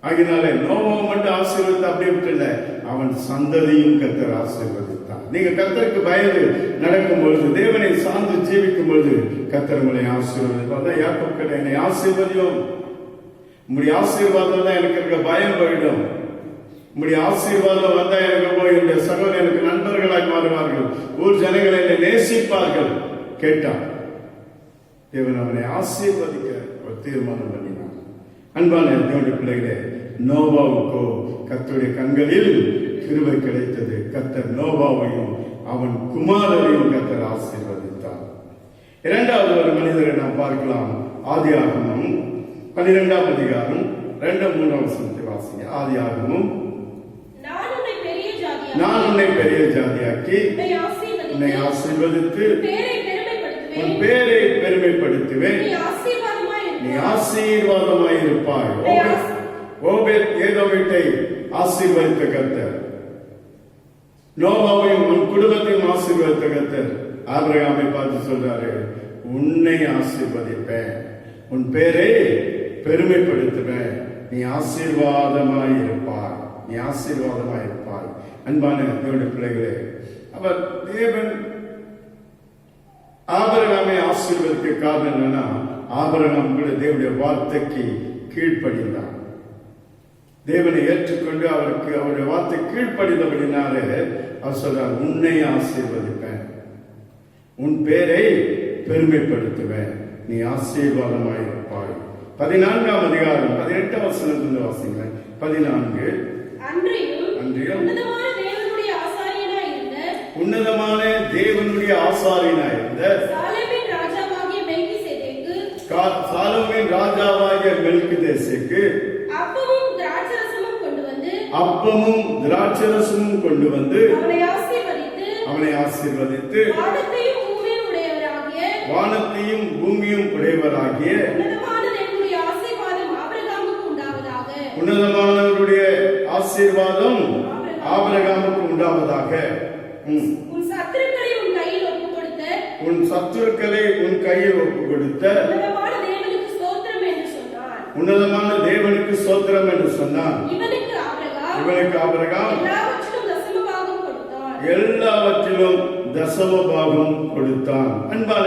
ஆகினாலே நோவா மட்டும் ஆசீர்வதித்த அப்படி விட்டுல, அவன் சந்ததியும் கர்த்தர் ஆசீர்வதித்தான். நீங்க கர்த்தருக்கு பயந்து நடக்கும் பொழுது, தேவனை சார்ந்து ஜீவிக்கும் பொழுது கர்த்தர் உங்களை ஆசீர்வதிப்பார். யாக்கோபு கேட்டான், என்னை ஆசீர்வதியும், உங்களுடைய ஆசீர்வாதம் தான் எனக்கு இருக்க பயம் போயிடும், உங்களுடைய ஆசீர்வாதம் வந்தா எனக்கு போய் என்னுடைய சகோதரர் எனக்கு நண்பர்களாய் மாறுவார்கள், ஊர் ஜனங்களை என்னை நேசிப்பார்கள் கேட்டான். தேவன் அவனை ஆசீர்வதிக்க ஒரு தீர்மானம் பண்ணினான். அன்பான தேவனுடைய பிள்ளைகளே, நோவாவுக்கோ கர்த்தருடைய கண்களில் கிருபை கிடைத்தது. கர்த்தர் நோவாவையும் அவன் குமாரரையும் கர்த்தர் ஆசீர்வதித்தார். இரண்டாவது ஒரு மனிதரை நாம் பார்க்கலாம். ஆதியாகமம் 12ஆம் அதிகாரம் 2-3 வசனத்தை வாசிங்க. ஆதியாகமம், நான் உன்னை பெரிய ஜாதியாக்கி உன்னை ஆசீர்வதித்து உன் பேரை பெருமைப்படுத்துவேன், நீ ஆசீர்வாதமாயிருப்பாய். ஓபேத் ஏதோமிட்டை ஆசீர்வதித்த கர்த்தர் நோவாவையும் உன் குடும்பத்தையும் ஆசீர்வதித்த கர்த்தர் ஆபிரகாமை பார்த்து சொல்றாரு, உன்னை ஆசீர்வதிப்பேன், உன் பேரை பெருமைப்படுத்துவேன், நீ ஆசீர்வாதமாயிருப்பாய், நீ ஆசீர்வாதமாயிருப்பாய். அன்பான தேவனுடைய பிள்ளைகளே, அவர் தேவன் ஆபிரகாமை ஆசீர்வதிக்க காரணம் என்னன்னா, ஆபிரகாம் கூட தேவனுடைய வார்த்தைக்கு கீழ்ப்படிந்தான். தேவனை ஏற்றுக்கொண்டு அவருக்கு அவருடைய வார்த்தை கீழ்ப்படிந்தபடினாலே அவர் சொல்றார், உன்னை ஆசீர்வதிப்பேன், உன் பேரை பெருமைப்படுத்துவேன், நீ ஆசீர்வாதமாயிருப்பாய். 14ஆம் அதிகாரம் 18ஆம் வசனத்திலிருந்து வாசிங்க. 14. அன்றியும் உன்னதமான தேவனுடைய ஆசாரியனாயிருந்த சாலோமின் ராஜாவாகிய மெல்கிதேசேக்கு அப்பமும் திராட்சரசமும் கொண்டு வந்து அவனை ஆசீர்வதித்து வானத்தையும் பூமியும் உடையவராகிய உன்னதமானவருடைய ஆசீர்வாதம் ஆபிரகாமுக்கு உண்டாவதாக. உன் சத்துருக்களை உன் கையில் ஒப்புக் கொடுத்த உன்னதமான தேவனுக்கு ஸ்தோத்திரம் என்று சொன்னான். இவனுக்கு ஆபிரகாம் எல்லாவற்றிலும் தசம பாகம் கொடுத்தான். அன்பான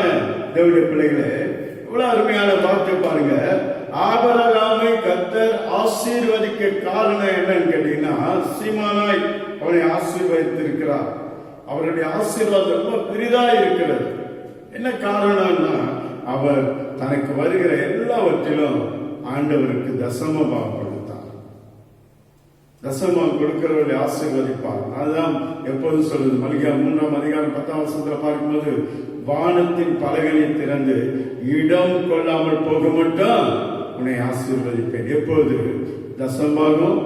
தேவனுடைய பிள்ளைகளே, எவ்வளவு அருமையான வார்த்தை பாருங்க. ஆபிரகாமை கர்த்தர் ஆசீர்வதிக்க காரணம் என்னன்னு கேட்டீங்கன்னா, சீமானாய் அவனை ஆசீர்வதித்திருக்கிறார். அவருடைய ஆசீர்வாதம் ரொம்ப பெரிதா இருக்கிறது. என்ன காரணம்னா, அவர் தனக்கு வருகிற எல்லாவற்றிலும் ஆண்டவருக்கு தசமபாகம் கொடுத்தார். தசமம் கொடுக்கிறவர்களை ஆசீர்வதிப்பார். அதுதான் எப்போதும் சொல்லுது. மல்கியா 3ஆம் அதிகாரம் 10ஆம் வசனத்துல பார்க்கும்போது, வானத்தின் பலகனை திறந்து இடம் கொள்ளாமல் போக மட்டும் உன்னை ஆசீர்வதிப்பேன். எப்போது? தசமபாகம்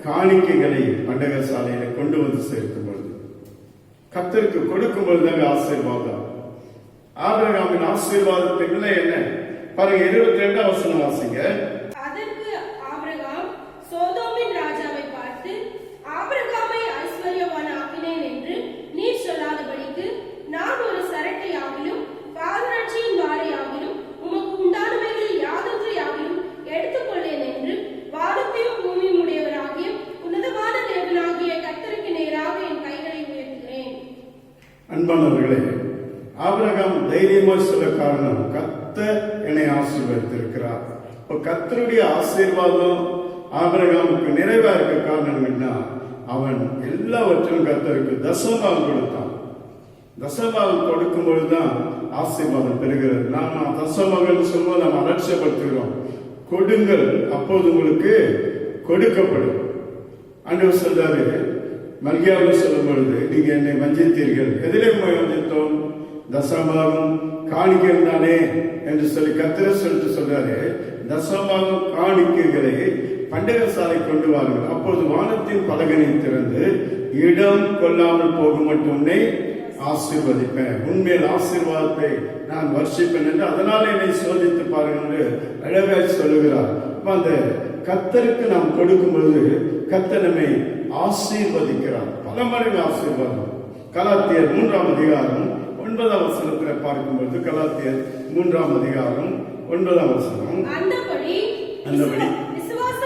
காணிக்கைகளை பண்டக சாலையில கொண்டு வந்து சேர்க்கும் பொழுது, கர்த்தருக்கு கொடுக்கும் பொழுது ஆசீர்வாதம். ஆபிரகாமின் ஆசீர்வாதத்தின் நிலை என்ன பாருங்க. 22ஆம் வசனம் வாசிங்க. அதற்கு ஆபிரகாம் சோதோமின் ராஜாவை பார்த்து, ஆபிரகாமை ஐஸ்வர்யவான் ஆக்கினேன் என்று நீர் சொல்லாதபடிக்கு நான் ஒரு சரட்டையாகிலும் பாதரட்சியின் வாரையாகிலும் உமக்கு உண்டானவைகளில் யாதொன்றையாகிலும் எடுத்துக்கொள்ளேன் என்று வானத்தையும் பூமியும் உடையவராகிய உன்னதமான தேவனாகிய கர்த்தருக்கு நேராக என் கைகளை உயர்த்துகிறேன். அன்பானவர்களே, ஆபிரகாம் தைரியமா சொல்ல காரணம், கர்த்தர் என்னை ஆசீர்வதித்திருக்கிறார். இப்ப கர்த்தருடைய ஆசீர்வாதம் ஆபிரகாமுக்கு நிறைவா இருக்க காரணம் என்ன? அவன் எல்லாவற்றிலும் கர்த்தருக்கு தசமபாகம் கொடுத்தான். தசமபாகம் கொடுக்கும் பொழுதுதான் ஆசீர்வாதம் பெறுகிறது. நாம் தசமபாகம் சொல்லும்போது நாம் அலட்சியப்படுத்துகிறோம். கொடுங்கள், அப்போது உங்களுக்கு கொடுக்கப்படும். ஆண்டவர் சொல்றாரு மல்கியாவில் சொல்லும் பொழுது, நீங்க என்னை வஞ்சித்தீர்கள். எதிலே வஞ்சித்தோம்? தசமபாகம் காணிக்கைகள் தானே என்று சொல்லி கர்த்தர் சொல்லிட்டு சொல்றாரு, தசமபாகம் காணிக்கைகளை பண்டக சாலை கொண்டு வாருங்கள், அப்போது வானத்தின் பலகனை திறந்து இடம் கொள்ளாமல் போக மட்டும் ஆசீர்வதிப்பேன். உண்மையில் ஆசீர்வாதத்தை நான் வர்ஷிப்பேன் என்று அதனால என்னை சோதித்து பாருங்கள் என்று அழகாய் சொல்லுகிறார். அந்த கர்த்தருக்கு நாம் கொடுக்கும் பொழுது கர்த்தர் நம்மை ஆசீர்வதிக்கிறார். பல மடங்கு ஆசீர்வாதம். கலாத்தியர் 3ஆம் அதிகாரம் 9ஆம் வசனத்தில் பார்க்கும்போது, கலாத்தியர் 3ஆம் அதிகாரம் 9ஆம் வசனம், அந்தபடி விசுவாச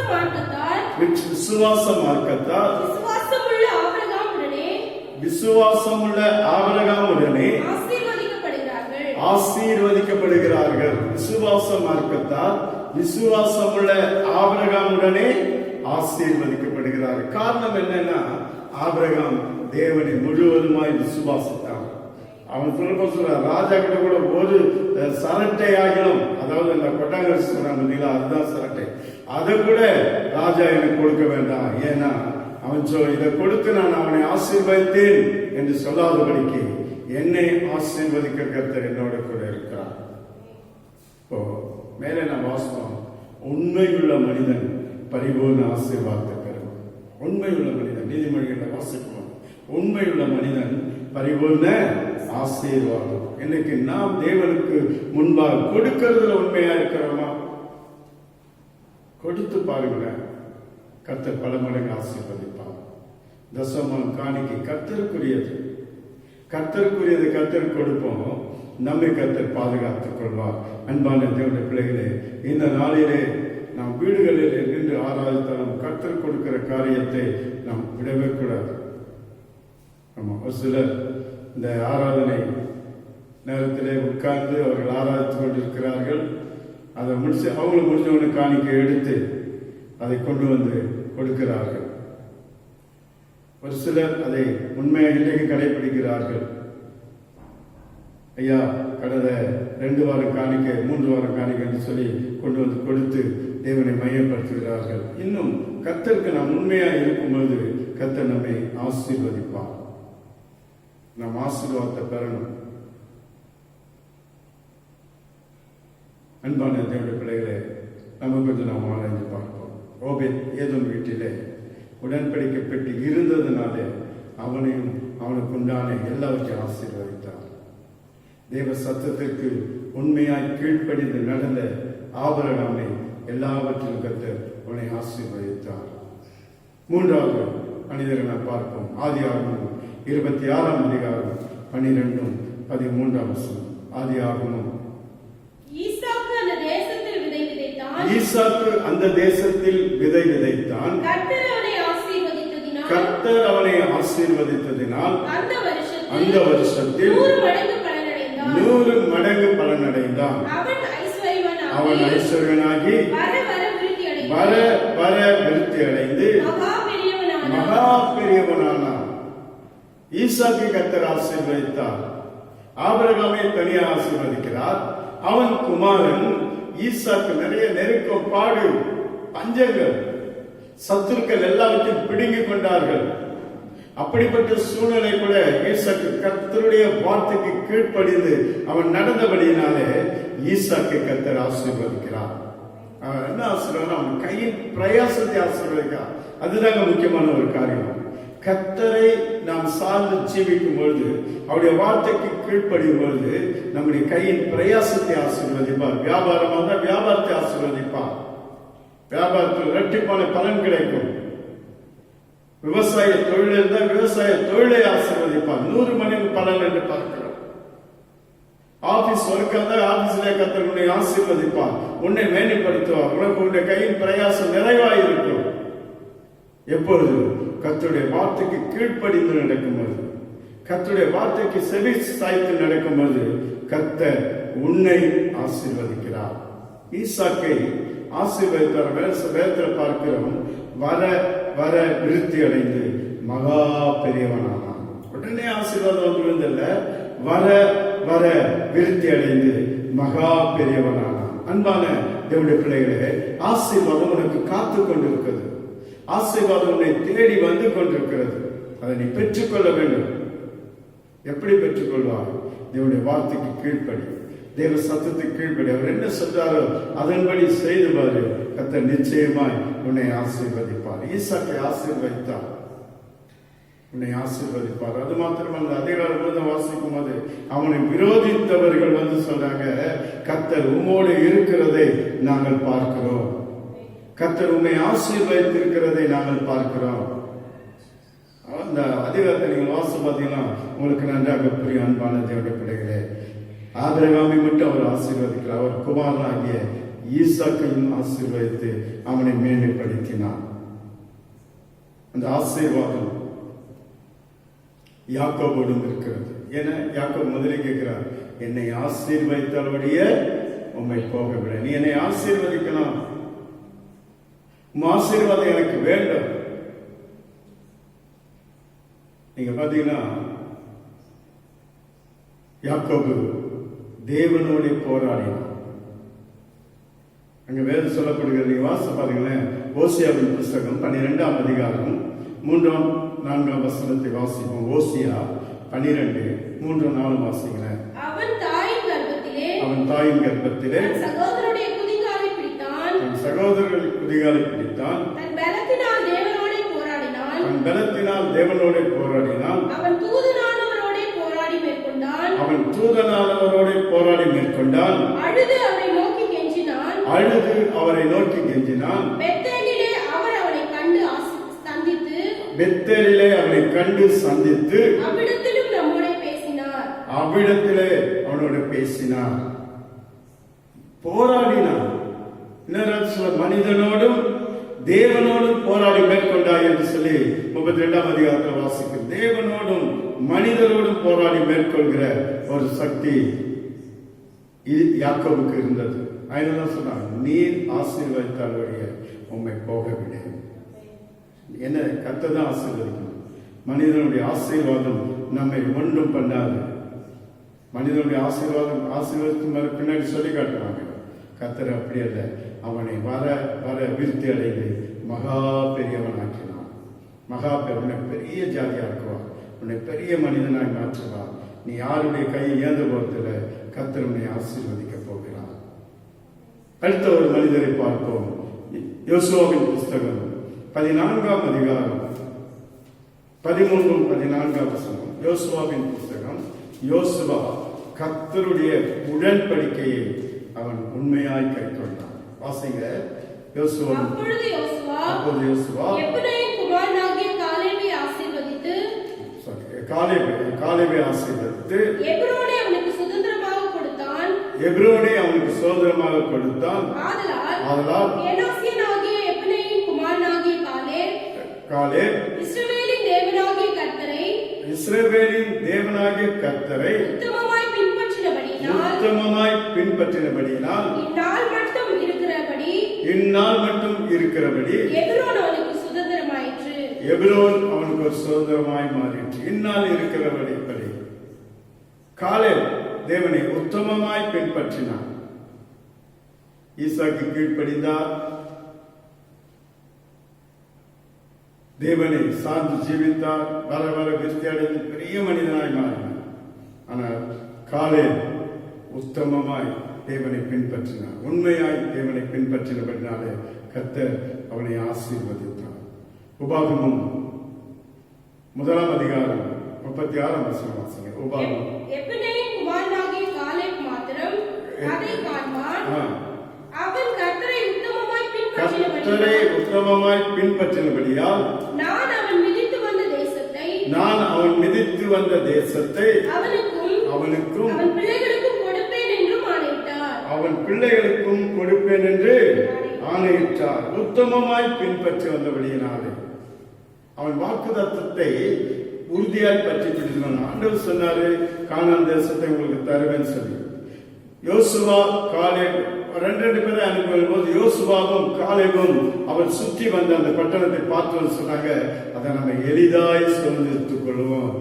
மார்க்கத்தால் விசுவாசமுள்ள ஆபிரகாமுடனே ஆசீர்வதிக்கப்படுகிறார்கள். விசுவாச மார்க்கத்தால் விசுவாசமுள்ள ஆபிரகாமுடனே ஆசீர்வதிக்கப்படுகிறார்கள். காரணம் என்னன்னா, ஆபிரகாம் தேவனை முழுவதுமாய் விசுவாசித்தான். அவன் சொல்ற ராஜா கிட்ட கூட ஒரு சரட்டை ஆகிலும், அதாவது அந்த கொட்டாங்கல் சொல்றாங்க, அதுதான் சரட்டை, அதை கூட ராஜா எனக்கு கொடுக்க வேண்டாம். ஏன்னா அவன் இதை கொடுத்து நான் அவனை ஆசீர்வதித்தேன் என்று சொல்லாதபடிக்கு என்னை ஆசீர்வதிக்க கர்த்தர் என்னோட கூட இருக்கிறார். இப்போ மேலே நான் வாசித்தோம், உண்மையுள்ள மனிதன் பரிபூர்ண ஆசீர்வாதத்தை பெறும். உண்மையுள்ள மனிதன், நீதிமொழிகளை வாசிப்போம், உண்மையுள்ள மனிதன் பரிபூர்ண ஆசீர்வாதம். இன்னைக்கு நாம் தேவனுக்கு முன்பாக கொடுக்கிறதுல உண்மையா இருக்கிறோமா? கொடுத்து பாருங்களேன், கர்த்தர் பல மடங்கு ஆசீர்வதிப்பார். தசமம் காணிக்கை கர்த்தருக்குரியது. கர்த்தருக்குரியது கர்த்தர் கொடுப்போம், நம்மை கர்த்தர் பாதுகாத்துக் கொள்வார். அன்பான தேவனுடைய பிள்ளைகளே, இந்த நாளிலே நாம் வீடுகளில் நின்று ஆராதித்தாலும் கர்த்தர் கொடுக்கிற காரியத்தை நாம் விடவே கூடாது. ஒரு சிலர் இந்த ஆராதனை நேரத்திலே உட்கார்ந்து அவர்கள் ஆராதித்துக் கொண்டிருக்கிறார்கள். அதை முடிச்சு அவங்களும் முடிஞ்சவனு காணிக்கை எடுத்து அதை கொண்டு வந்து கொடுக்கிறார்கள். ஒரு சிலர் அதை உண்மையாக இன்றைக்கு கடைபிடிக்கிறார்கள். ஐயா, கடந்த 2 வாரம் காணிக்கை, 3 வாரம் காணிக்கை என்று சொல்லி கொண்டு வந்து கொடுத்து தேவனை மையப்படுத்துகிறார்கள். இன்னும் கர்த்தருக்கு நாம் உண்மையாக இருக்கும்போது கர்த்தர் நம்மை ஆசீர்வதிப்பார். நாம் ஆசீர்வாதத்தை பெறணும். அன்பான தேவனுடைய பிள்ளைகளே, நம்ம கொஞ்சம் நாம் ஆராய்ந்து பார்ப்போம். ஓபேத் ஏதோம் வீட்டிலே உடன்படிக்கை பெட்டி இருந்ததுனாலே அவனையும் அவனுக்கு உண்டான எல்லாவற்றையும் ஆசீர்வதித்தார். தேவ சத்தத்திற்கு உண்மையாய் கீழ்ப்படிந்து நடந்த ஆபிரகாமை எல்லாவற்றிலும் கர்த்தர் அவனை ஆசீர்வதித்தார். 3வது மனிதரை நாம் பார்ப்போம். ஆதியாகமம் 26ஆம் அதிகாரம் 12-13 வசனம். ஆதியாகமம். ஈசாக்கு அந்த தேசத்தில் விதை விதைத்தான். கர்த்தர் அவனை ஆசீர்வதித்ததினால் அந்த வருஷத்தில் 100 மடங்கு பலனடைந்தான். அவன் ஐஸ்வர்யனாகி வர வர விருத்தி அடைந்து வர வர விருத்தி அடைந்து மகா பெரியவனானான். மகா பெரியவனானான். ஈசாக்கை கர்த்தர் ஆசீர்வதித்தார். ஆபிரகாமை தனியாக ஆசீர்வதிக்கிறார். அவன் குமாரன் ஈசாக்கு நிறைய நெருக்கம், பாடு, பஞ்சங்கள், சத்துருக்கள் எல்லாவற்றையும் பிடுங்கிக் கொண்டார்கள். அப்படிப்பட்ட சூழ்நிலை கூட ஈசாக்கு கர்த்தருடைய வார்த்தைக்கு கீழ்ப்படிந்து அவன் நடந்தபடியினாலே ஈசாக்கை கர்த்தர் ஆசீர்வதிக்கிறார். அவன் என்ன ஆசீர்வாதம்? அவன் கையின் பிரயாசத்தை ஆசீர்வதிக்கிறார். அதுதாங்க முக்கியமான ஒரு காரியம். கர்த்தரை நாம் சார்ந்து ஜீவிக்கும் பொழுது, அவருடைய வார்த்தைக்கு கீழ்ப்படியும் பொழுது நம்முடைய கையின் பிரயாசத்தை ஆசீர்வதிப்பார். வியாபாரமாக இருந்தால் வியாபாரத்தை ஆசீர்வதிப்பார். வியாபாரத்தில் இரட்டிப்பான பலன் கிடைக்கும். விவசாய தொழில் இருந்தால் விவசாய தொழிலை ஆசீர்வதிப்பார். 100 மடங்கு பலன் என்று பார்க்கிறோம். ஆபீஸ் ஒர்க் இருந்தால் ஆபீஸ்ல கர்த்தர் உன்னை ஆசீர்வதிப்பார், உன்னை மேன்மைப்படுத்துவார். உனக்கு உன்னுடைய கையின் பிரயாசம் நிறைவாயிருக்கும். எப்பொழுது? கர்த்தருடைய வார்த்தைக்கு கீழ்ப்படிந்து நடக்கும்போது, கர்த்தருடைய வார்த்தைக்கு செவி சாய்த்து நடக்கும்போது கர்த்தர் உன்னை ஆசீர்வதிக்கிறார். ஈசாக்கை ஆசீர்வதித்தார். வேதத்தில் பார்க்கிறோம், வர வர விருத்தி அடைந்து மகா பெரியவனானான். உடனே ஆசீர்வாதம் வந்து விழுந்தல்ல, வர வர விருத்தி அடைந்து மகா பெரியவனானான். அன்பான தேவனுடைய பிள்ளைகளே, ஆசீர்வாதம் உனக்கு காத்து கொண்டிருக்கிறது. ஆசீர்வாதம் உன்னை தேடி வந்து கொண்டிருக்கிறது. அதை நீ பெற்றுக்கொள்ள வேண்டும். எப்படி பெற்றுக்கொள்வார்? தேவனுடைய வார்த்தைக்கு கீழ்ப்படி, தேவ சத்தத்துக்கு கீழ்ப்படி. அவர் என்ன சொல்றாரோ அதன்படி செய்து பாரு. கர்த்தர் நிச்சயமாய் உன்னை ஆசீர்வதிப்பார். ஈசாக்கை ஆசீர்வதித்தார், உன்னை ஆசீர்வதிப்பார். அது மாத்திரமல்ல, அதிகாரம் வாசிக்கும் போது அவனை விரோதித்தவர்கள் வந்து சொல்றாங்க, கர்த்தர் உம்மோடு இருக்கிறதை நாங்கள் பார்க்கிறோம், கர்த்தர் உம்மை ஆசீர்வதித்திருக்கிறதை நாங்கள் பார்க்கிறோம். அந்த அதிகாரத்தை நீங்கள் வாசம் பார்த்தீங்கன்னா உங்களுக்கு நன்றாக புரியும். அன்பான தேவனுடைய பிள்ளைகளே, ஆபிரகாமை மட்டும் அவர் ஆசீர்வதிக்கிறார். அவர் குமாரனாகிய ஈசாக்கையும் ஆசீர்வதித்து அவனை மேன்மைப்படுத்தினார். அந்த ஆசீர்வாதம் யாக்கோபோடும் இருக்கிறது. ஏன்னா யாக்கோபு முதலே கேட்கிறார், என்னை ஆசீர்வதித்தபடிய உம்மை போக விட, நீ என்னை ஆசீர்வதிக்கணும், உம் ஆசீர்வாதம் எனக்கு வேண்டும். நீங்க பாத்தீங்கன்னா யாக்கோபு தேவனோட போராடினார். அங்க வேதம் சொல்லப்படுகிறது, நீங்க வாசித்து பாருங்களேன். ஓசியாவின் புஸ்தகம் 12ஆம் அதிகாரம் 3ஆம் 4ஆம் வசனத்தை வாசிப்போம். ஓசியா 12 3 4 வாசிங்களேன். அவன் தாயின் கர்ப்பத்திலே சகோதரருடைய குதிகாலை பிடித்தான், சகோதரர்கள் குதிகாலை பிடித்தான். தன் பலத்தினால் தேவனோட போராடினான், அவன் தூதனானவரோட போராடி மேற்கொண்டான், அழுது அவரை நோக்கி கெஞ்சினான். பெத்தேலிலே அவனை கண்டு சந்தித்து அவ்விடத்திலே அவனோட பேசினார். போராடினான். மனிதனோடும் தேவனோடும் போராடி மேற்கொண்டாய் என்று சொல்லி 32ஆம் அதிகாரத்தில் வாசிக்கும். தேவனோடும் மனிதரோடும் போராடி மேற்கொள்கிற ஒரு சக்தி யாக்கோபுக்கு இருந்தது. அதனால சொன்னார், நீர் ஆசீர்வதித்தால் வழிய உம்மை போக விட. என்ன? கர்த்தர் தான் ஆசீர்வதிக்கணும். மனிதனுடைய ஆசீர்வாதம் நம்மை ஒன்றும் பண்ணாது. மனிதனுடைய ஆசீர்வாதம் பின்னாடி சொல்லி காட்டுவாங்க. கர்த்தர் அப்படி அல்ல, அவனை வர வர விருத்தி அடைந்து மகா பெரியவனாக்கினான். மகா உன்னை பெரிய ஜாதியாக்குவார், உன்னை பெரிய மனிதனாய் மாற்றுவார். நீ யாருடைய கையை ஏந்த போறதில்ல, கர்த்தர் உன்னை ஆசீர்வதிக்க போகிறார். அடுத்த ஒரு மனிதரை பார்ப்போம். யோசுவாவின் புஸ்தகம் 14ஆம் அதிகாரம் 13 14 வசனம். யோசுவாவின் புஸ்தகம். யோசுவா கர்த்தருடைய உடன்படிக்கையை அவன் உண்மையாய் கைக்கொண்டான். வாசிங்க. அப்பொழுது யோசுவா எப்ரோனின் குமாரனாகிய காலேபை ஆசீர்வதித்து எப்ரோனை அவனுக்கு சுதந்திரமாக கொடுத்தான். ஆதலால் கேனாசியனாகிய எப்ரோனின் குமாரனாகிய காலேப் இஸ்ரவேலின் தேவனாகிய கர்த்தரை உத்தமமாய் பின்பற்றினபடி பின்பற்றினபடியினால் உத்தமமாய் பின்பற்றினபடியினால் இந்நாள் மட்டும் இருக்கிறபடி எபிரோன் அவனுக்கு சுதந்திரமாயிற்று. எபிரோன் அவனுக்கு ஒரு சுதந்திரமாய் மாறிற்று. இந்நாள் இருக்கிறபடி காலேப் தேவனை உத்தமமாய் பின்பற்றினார். ஈசாக்கு கீழ்ப்படிந்தார். தேவனை சார்ந்து ஜீவித்தார். வர வர விருத்தி அடைந்து பெரிய மனிதனாய் மாறினார். ஆனால் காலேப் உத்தமமாய் தேவனை பின்பற்றினார். உண்மையாய் தேவனை பின்பற்றினபடினாலே கர்த்தர் அவனை ஆசீர்வதித்தார். உபாகமம் 1 அதிகாரம் 36 வசனம் வாசிங்க. உபாகமம். எப்னேயின் குமாரனாகிய காலேப் மாத்திரம் அதை காண்பான். அவன் கர்த்தரை உத்தமமாய் பின்பற்றினபடியால் நான் அவன் மிதித்து வந்த தேசத்தை அவனுக்கும் அவன் பிள்ளைகளுக்கும் கொடுப்பேன் என்று ஆணையிட்டார். உத்தமமாய் பின்பற்றி வந்தபடியினாலே அவன் வாக்குத்தத்தத்தை உறுதியாய் பற்றி பிடித்தான். ஆண்டவர் சொன்னாரு, கானான் தேசத்தை உங்களுக்கு தருவேன் சொல்லி. யோசுவா காலேப் 2 பேரை அனுப்பும் போது யோசுவாவும் காலேபும் அவர் சுற்றி வந்த அந்த பட்டணத்தை பார்த்து சொன்னாங்க, அதை நம்ம எளிதாய் சுதந்திரித்துக் கொள்வோம்.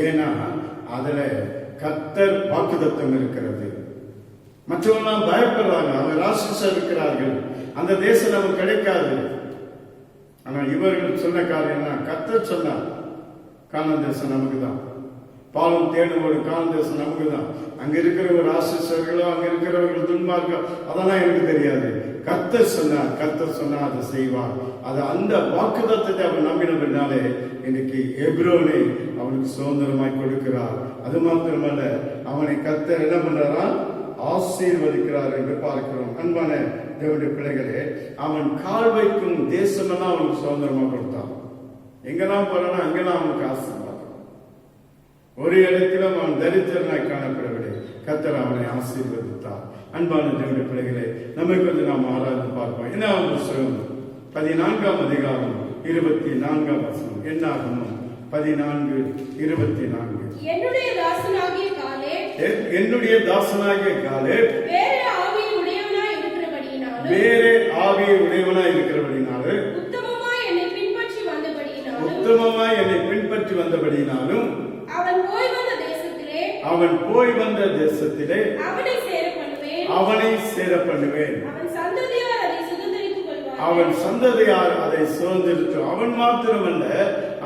ஏன்னா அதுல கர்த்தர் வாக்குத்தத்தம் இருக்கிறது. மற்றவர்கள் பயப்படுறாங்க, அவங்க ராட்சசர் இருக்கிறார்கள், அந்த தேசம் நமக்கு கிடைக்காது. ஆனால் இவர்கள் சொன்ன காரியம் என்ன? கர்த்தர் சொன்னார், கானான் தேசம் நமக்கு தான், பாலும் தேடும் ஒரு கானான் தேசம் நமக்கு தான். அங்க இருக்கிற ஒரு ராட்சசர்களோ அங்க இருக்கிறவர்கள் துன்மார்க்கம் அதெல்லாம் எனக்கு தெரியாது. கர்த்தர் சொன்னா அதை செய்வார். அது அந்த வாக்குத்தத்தத்தை அவன் நம்பினபடினாலே இன்னைக்கு எப்ரோனை அவனுக்கு சுதந்திரமாய் கொடுக்கிறார். அது மாத்திரமல்ல, அவனை கர்த்தர் என்ன பண்றாரா? ஆசீர்வதிக்கிறார் என்று பார்க்கிறோம். அன்பான தேவனுடைய பிள்ளைகளே, அவன் கால் வைக்கும் தேசமெல்லாம் அவனுக்கு சுதந்திரமா கொடுத்தான். எங்கெல்லாம் போறானோ அங்கெல்லாம் அவனுக்கு ஆசீர்வாதம். ஒரு இடத்திலும் அவன் தரித்திரனாய் காணப்படவில்லை. கர்த்தர் அவனை ஆசீர்வதித்தார். அன்பான தேவனுடைய பிள்ளைகளே, நம்மை கொஞ்சம் நாம் ஆராய்ந்து பார்ப்போம். என்ன புத்தகம் 14 அதிகாரம் 24 வசனம். என்னாகமம் 14:24. என்னுடைய தாசனாகிய காலேப் வேறே ஆவியை உடையவனாய் இருக்கிறபடினாலும் உத்தமமாய் என்னை பின்பற்றி வந்தபடியினாலும் அவன் போய் வந்த தேசத்திலே அவனை சேர பண்ணுவேன். அவன் சந்ததியார் அதை சுதந்திரித்து, அவன் மாத்திரமல்ல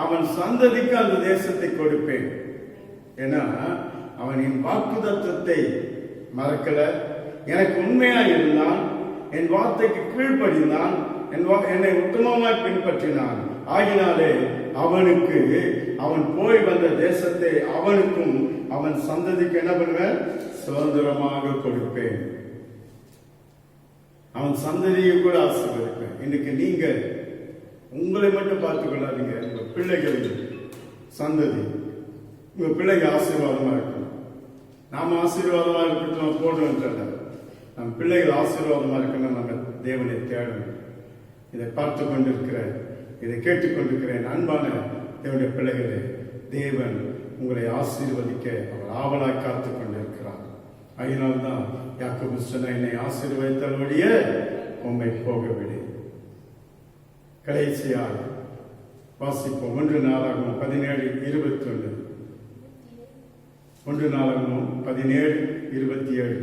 அவன் சந்ததிக்கு அந்த தேசத்தை கொடுப்பேன். ஏன்னா அவன் என் வாக்குத்தத்தத்தை மறக்கல, எனக்கு உண்மையா இருந்தான், என் வார்த்தைக்கு கீழ்ப்படிந்தான், என்னை உத்தமமாய் பின்பற்றினான். ஆகினாலே அவனுக்கு அவன் போய் வந்த தேசத்தை அவனுக்கும் அவன் சந்ததிக்கு என்ன பண்ணுவேன்? சுதந்திரமாக கொடுப்பேன். அவன் சந்ததியை கூட ஆசீர்வதிப்பேன். இன்னைக்கு நீங்க உங்களை மட்டும் பார்த்துக் கொள்ளாதீங்க, உங்க பிள்ளைகளின் சந்ததி, உங்க பிள்ளைங்க ஆசீர்வாதமா இருக்கணும். நாம ஆசீர்வாதமா இருக்கட்டும் போடுவோம். நம் பிள்ளைகள் ஆசீர்வாதமா இருக்கணும். நம்ம தேவனை தேடணும். இதை பார்த்து கொண்டிருக்கிற, இதை கேட்டுக்கொண்டிருக்கிறேன் அன்பான தேவனுடைய பிள்ளைகளே, தேவன் உங்களை ஆசீர்வதிக்க அவர் ஆவலாய் காத்துக் கொண்டிருக்கிறார். அதனால்தான் யாக்கோபு சொன்ன, என்னை ஆசீர்வதித்தபடிய உம்மை போகவிடு. கடைசியாக வாசிப்போம் 1 நாளாகமம் 17:21. 1 நாளாகமம் 17:27.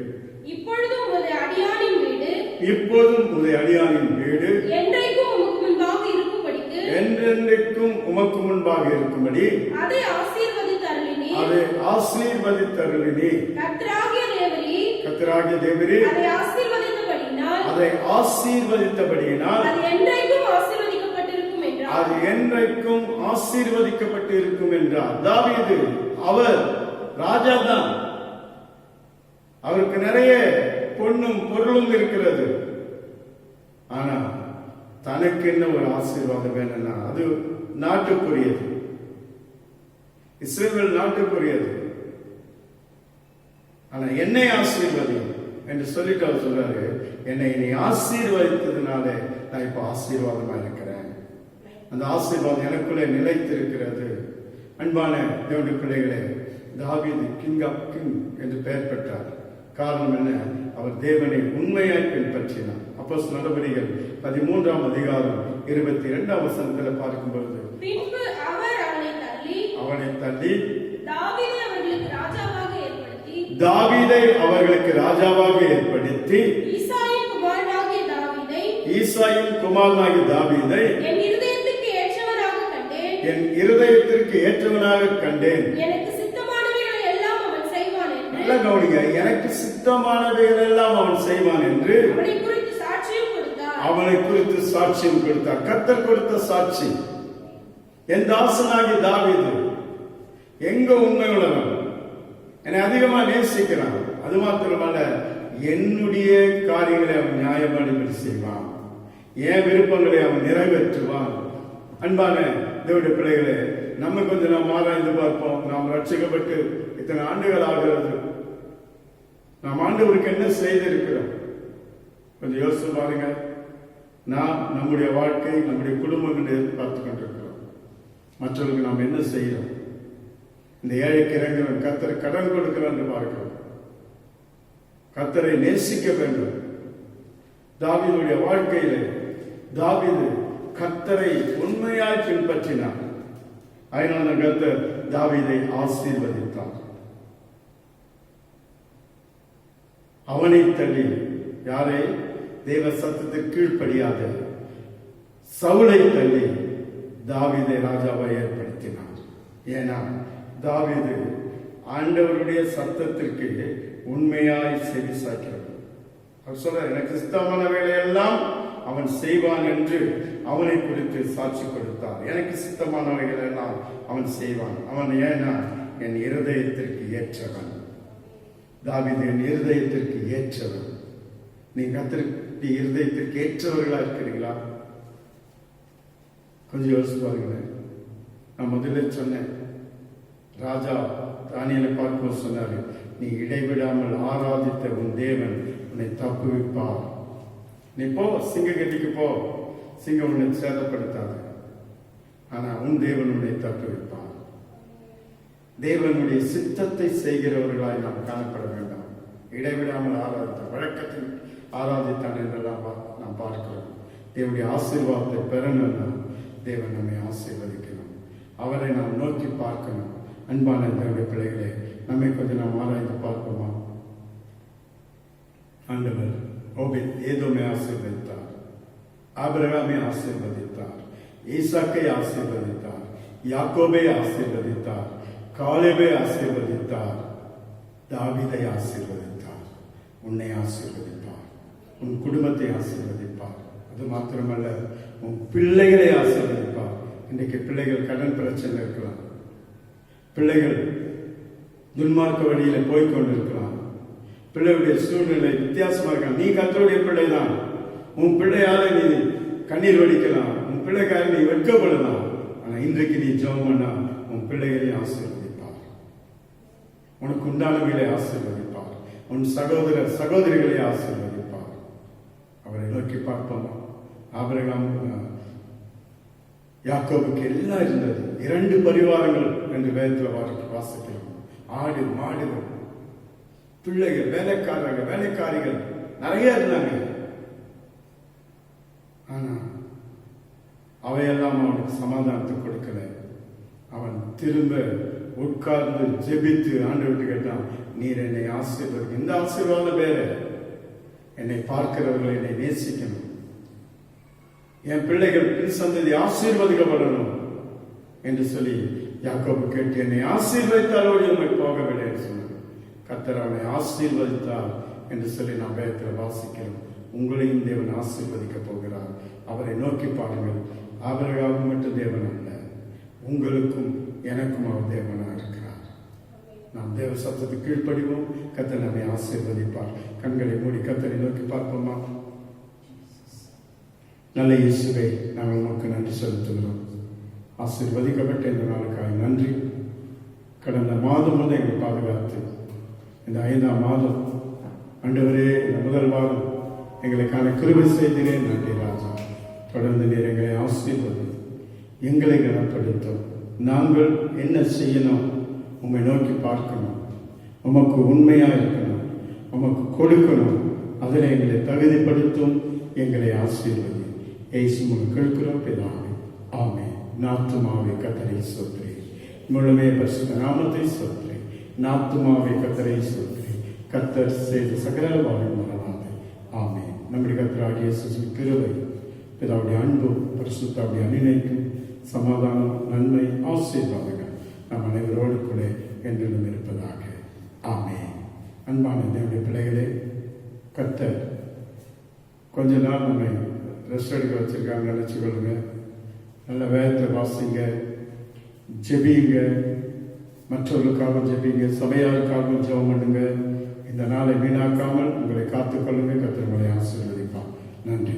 இப்பொழுதும் உமது அடியானின் வீடு என்றென்றைக்கும் உமக்கு முன்பாக இருக்கும்படி அதை ஆசீர்வதித்தருளினி. கர்த்தராகிய தேவரீ அதை ஆசீர்வதித்தபடியினால் அது என்றைக்கும் ஆசீர்வதிக்கப்பட்டிருக்கும் என்றார். தாவீது அவர் ராஜாதான், அவருக்கு நிறைய பொன்னும் பொருளும் இருக்கிறது. ஆனா தனக்கு என்ன ஒரு ஆசீர்வாதம் வேணும்னா அது நாட்டுக்குரியது, இஸ்ரவேல் நாட்டுக்குரியது. ஆனா என்னை ஆசீர்வதி என்று சொல்லிட்டு அவர் சொல்றாரு, என்னை நீ ஆசீர்வதித்ததுனால நான் இப்ப ஆசீர்வாதமா இருக்கிறேன். அந்த ஆசீர்வாதம் எனக்குள்ளே நிலைத்திருக்கிறது. அன்பான தேவனுடைய பிள்ளைகளே, தாவீது கிங் ஆஃப் கிங் என்று பெயர் பெற்றார். காரணம் என்ன? அவர் தேவனை உண்மையாய் பின்பற்றினார். அப்போஸ்தலர் நடவடிக்கைகள் 13ஆம் அதிகாரம் 22ஆம் வசனத்தில் பார்க்கும் பொழுது, பின்பு அவர் அவனை தள்ளி தாவீதை அவர்களுக்கு ராஜாவாக ஏற்படுத்தி ஈசாயின் குமாரனாகிய தாவீதை என் இருதயத்திற்கு ஏற்றவனாக கண்டேன். எனக்கு சித்தமானவைகள் எல்லாம் அவன் செய்வான் என்று. நல்லா கவனிங்க, எனக்கு சித்தமானவைகள் எல்லாம் அவன் செய்வான் என்று அவனை குறித்து சாட்சியம் கொடுத்தார். கர்த்தர் கொடுத்த சாட்சி. என் தாசனாகிய தாவீது எங்க உண்மை உள்ளவன், என்னை அதிகமா நேசிக்கிறான். அது மாத்திரமல்ல, என்னுடைய காரியங்களை அவன் நியாயமானபடி செய்வான், என் விருப்பங்களை அவன் நிறைவேற்றுவான். அன்பான தேவனுடைய பிள்ளைகளே, நம்ம கொஞ்சம் நாம் ஆராய்ந்து பார்ப்போம். நாம் ரட்சிக்கப்பட்டு இத்தனை ஆண்டுகள் ஆகிறது. நாம் ஆண்டவருக்கு என்ன செய்திருக்கிறோம் கொஞ்சம் யோசிச்சு பாருங்க. நாம் நம்முடைய வாழ்க்கை, நம்முடைய குடும்பம் என்று எதிர்பார்த்து கொண்டிருக்கிறோம். மற்றவர்களுக்கு நாம் என்ன செய்யறோம்? இந்த ஏழைக்கு இறங்குறோம், கர்த்தரை கடன் கொடுக்கிறோம் என்று பார்க்கிறோம். கர்த்தரை நேசிக்க வேண்டும். தாவீதுடைய வாழ்க்கையிலே தாவீது கர்த்தரை உண்மையாய் பின்பற்றினார். அதனால கர்த்தர் தாவீதை ஆசீர்வதித்தார். அவனை தள்ளி யாரை? தேவ சத்தத்திற்கு கீழ்ப்படியாத சவுலை தள்ளி தாவீதை ராஜாவை ஏற்படுத்தினார். ஏன்னா தாவீது ஆண்டவருடைய சத்தத்திற்கு உண்மையாய் செவி சாய்க்கிறார். அவர் சொல்ற, எனக்கு சித்தமானவைகளை எல்லாம் அவன் செய்வான் என்று அவனை குறித்து சாட்சி கொடுத்தார். எனக்கு சித்தமானவைகள் எல்லாம் அவன் செய்வான். அவன் ஏன்னா என் இருதயத்திற்கு ஏற்றவன். தாவீது என் இருதயத்திற்கு ஏற்றவன். நீங்க கர்த்தருடைய இருதயத்திற்கு ஏற்றவர்களா இருக்கிறீங்களா? கொஞ்சம் யோசிச்சு பாருங்களேன். நான் முதல்ல சொன்னேன், ராஜா தானியேலை பார்க்கும்போது சொன்னாரு, நீ இடைவிடாமல் ஆராதித்த உன் தேவன் உன்னை தப்புவிப்பார். நீ போ, சிங்க கட்டிக்கு போ, சிங்கம் உன்னை சேதப்படுத்தாது, ஆனா உன் தேவன் உன்னை தப்புவிப்பார். தேவனுடைய சித்தத்தை செய்கிறவர்களாய் நாம் காணப்பட வேண்டாம். இடைவிடாமல் ஆராதித்தான், வழக்கத்தில் ஆராதித்தான் என்றெல்லாம் நாம் பார்க்கிறோம். தேவனுடைய ஆசீர்வாதத்தை பெறணும்னா தேவன் நம்மை ஆசீர்வதிக்கணும். அவரை நாம் நோக்கி பார்க்கணும். அன்பான தேவனுடைய பிள்ளைகளே, நம்மை கொஞ்சம் நாம் ஆராய்ந்து பார்ப்போமா? ஆண்டவர் ஏதோமை ஆசீர்வதித்தார், ஆபிரகாமை ஆசீர்வதித்தார், ஈசாக்கை ஆசீர்வதித்தார், யாக்கோபை ஆசீர்வதித்தார், காலேபை ஆசீர்வதித்தார், தாவீதை ஆசீர்வதித்தார். உன்னை ஆசீர்வதிப்பார், உன் குடும்பத்தை ஆசீர்வதிப்பார். அது மாத்திரமல்ல, உன் பிள்ளைகளை ஆசீர்வதிப்பார். இன்றைக்கு பிள்ளைகள் கடன் பிரச்சனை இருக்கலாம், பிள்ளைகள் துன்மார்க்க வழியில போய்கொண்டிருக்கலாம், பிள்ளையுடைய சூழ்நிலை வித்தியாசமா இருக்கலாம். நீ கர்த்தருடைய பிள்ளைதான். உன் பிள்ளையால நீ கண்ணீர் வடிக்கலாம், உன் பிள்ளைக்காக நீ வெட்கப்படலாம். ஆனா இன்றைக்கு நீ ஜெபம் பண்ணா உன் பிள்ளைகளை ஆசீர்வதிப்பார், உனக்கு உண்டானவர்களை ஆசீர்வதிப்பார், உன் சகோதரிகளை ஆசீர்வதிப்பார். அவரை நோக்கி பார்ப்போமா? ஆபிரகாம் யாக்கோபுக்கு எல்லாம் இருந்தது. 2 பரிவாரங்கள் என்று வேதத்தில் வாசிக்கிறோம். ஆடு மாடுகள், பிள்ளைகள், வேலைக்காரிகள் நிறைய இருந்தாங்க. ஆனா அவையெல்லாம் அவனுக்கு சமாதானத்தை கொடுக்கல. அவன் திரும்ப உட்கார்ந்து ஜெபித்து ஆண்டவர்கிட்ட கேட்டான், நீர் என்னை ஆசீர்வதி. இந்த ஆசீர்வாதம் வேற, என்னை பார்க்கிறவர்கள் என்னை நேசிக்கணும், என் பிள்ளைகள் பின் சந்ததி ஆசீர்வதிக்கப்படணும் என்று சொல்லி யாக்கோபு கேட்டு, என்னை ஆசீர்வதித்தாலோடு நம்மை போகவில்லை என்று சொன்னார். கர்த்தர் அவனை ஆசீர்வதித்தார் என்று சொல்லி நாம் வேதத்தில் வாசிக்கிறோம். உங்களையும் தேவன் ஆசீர்வதிக்க போகிறார். அவரை நோக்கி பாருங்கள். ஆபிரகாமுக்கு மட்டும் தேவன் அல்ல, உங்களுக்கும் எனக்கும் அவர் தேவனா இருக்கிறார். நாம் தேவ சத்தத்துக்கு கீழ்ப்படிவோம். கர்த்தர் நம்மை ஆசீர்வதிப்பார். கண்களை மூடி கர்த்தரை நோக்கி பார்ப்போமா? நல்ல இயேசுவே, நாங்கள் உமக்கு நன்றி செலுத்துகிறோம். ஆசீர்வதிக்கப்பட்ட இந்த நாளுக்காக நன்றி. கடந்த மாதம் வந்து எங்களை பாதுகாத்து இந்த 5ஆம் மாதம் ஆண்டவரே, இந்த முதல் வாரம் எங்களுக்கான கிருபை செய்தினேன். நன்றி ராஜா. தொடர்ந்து நீர் எங்களை ஆசீர்வதி, எங்களை கனப்படுத்தும். நாங்கள் என்ன செய்யணும்? உம்மை நோக்கி பார்க்கணும், உமக்கு உண்மையா இருக்கணும், உமக்கு கொடுக்கணும். அதில் எங்களை தகுதிப்படுத்தும், எங்களை ஆசீர்வதி. இயேசு மூலம் கேட்கிறோம் பிதாவே, ஆமென். நாத்துமாவே கர்த்தரை ஸ்தோத்திரி, முழுமே பரிசுத்த நாமத்தை ஸ்தோத்திரி. நாத்துமாவே கர்த்தரை ஸ்தோத்திரி, கர்த்தர் செய்த சகல வாழ்வு மறவாதே. ஆமென். நம்முடைய கர்த்தராகிய இயேசுவின் கிருபை, பிதாவுடைய அன்பு, பரிசுத்தாவுடைய அநினைக்கும் சமாதானம், நன்மை, ஆசீர்வாதங்கள் நம் அனைவரோடு கூட என்றும் இருப்பதாக. ஆமென். அன்பான தேவனுடைய பிள்ளைகளே, கர்த்தர் கொஞ்ச நாள் நம்மை ரெஸ்ட் எடுக்க வச்சிருக்காங்க நினைச்சு கொள்ளுங்க. நல்ல வேதத்தை வாசிங்க, ஜெபியுங்க, மற்றவர்களுக்காகவும் ஜெபிங்க, சபையாருக்காகவும் ஜெபம் பண்ணுங்க. இந்த நாளை வீணாக்காமல் உங்களை காத்துக்கொள்ளுங்க. கர்த்தர் உங்களை ஆசீர்வதிப்பார். நன்றி.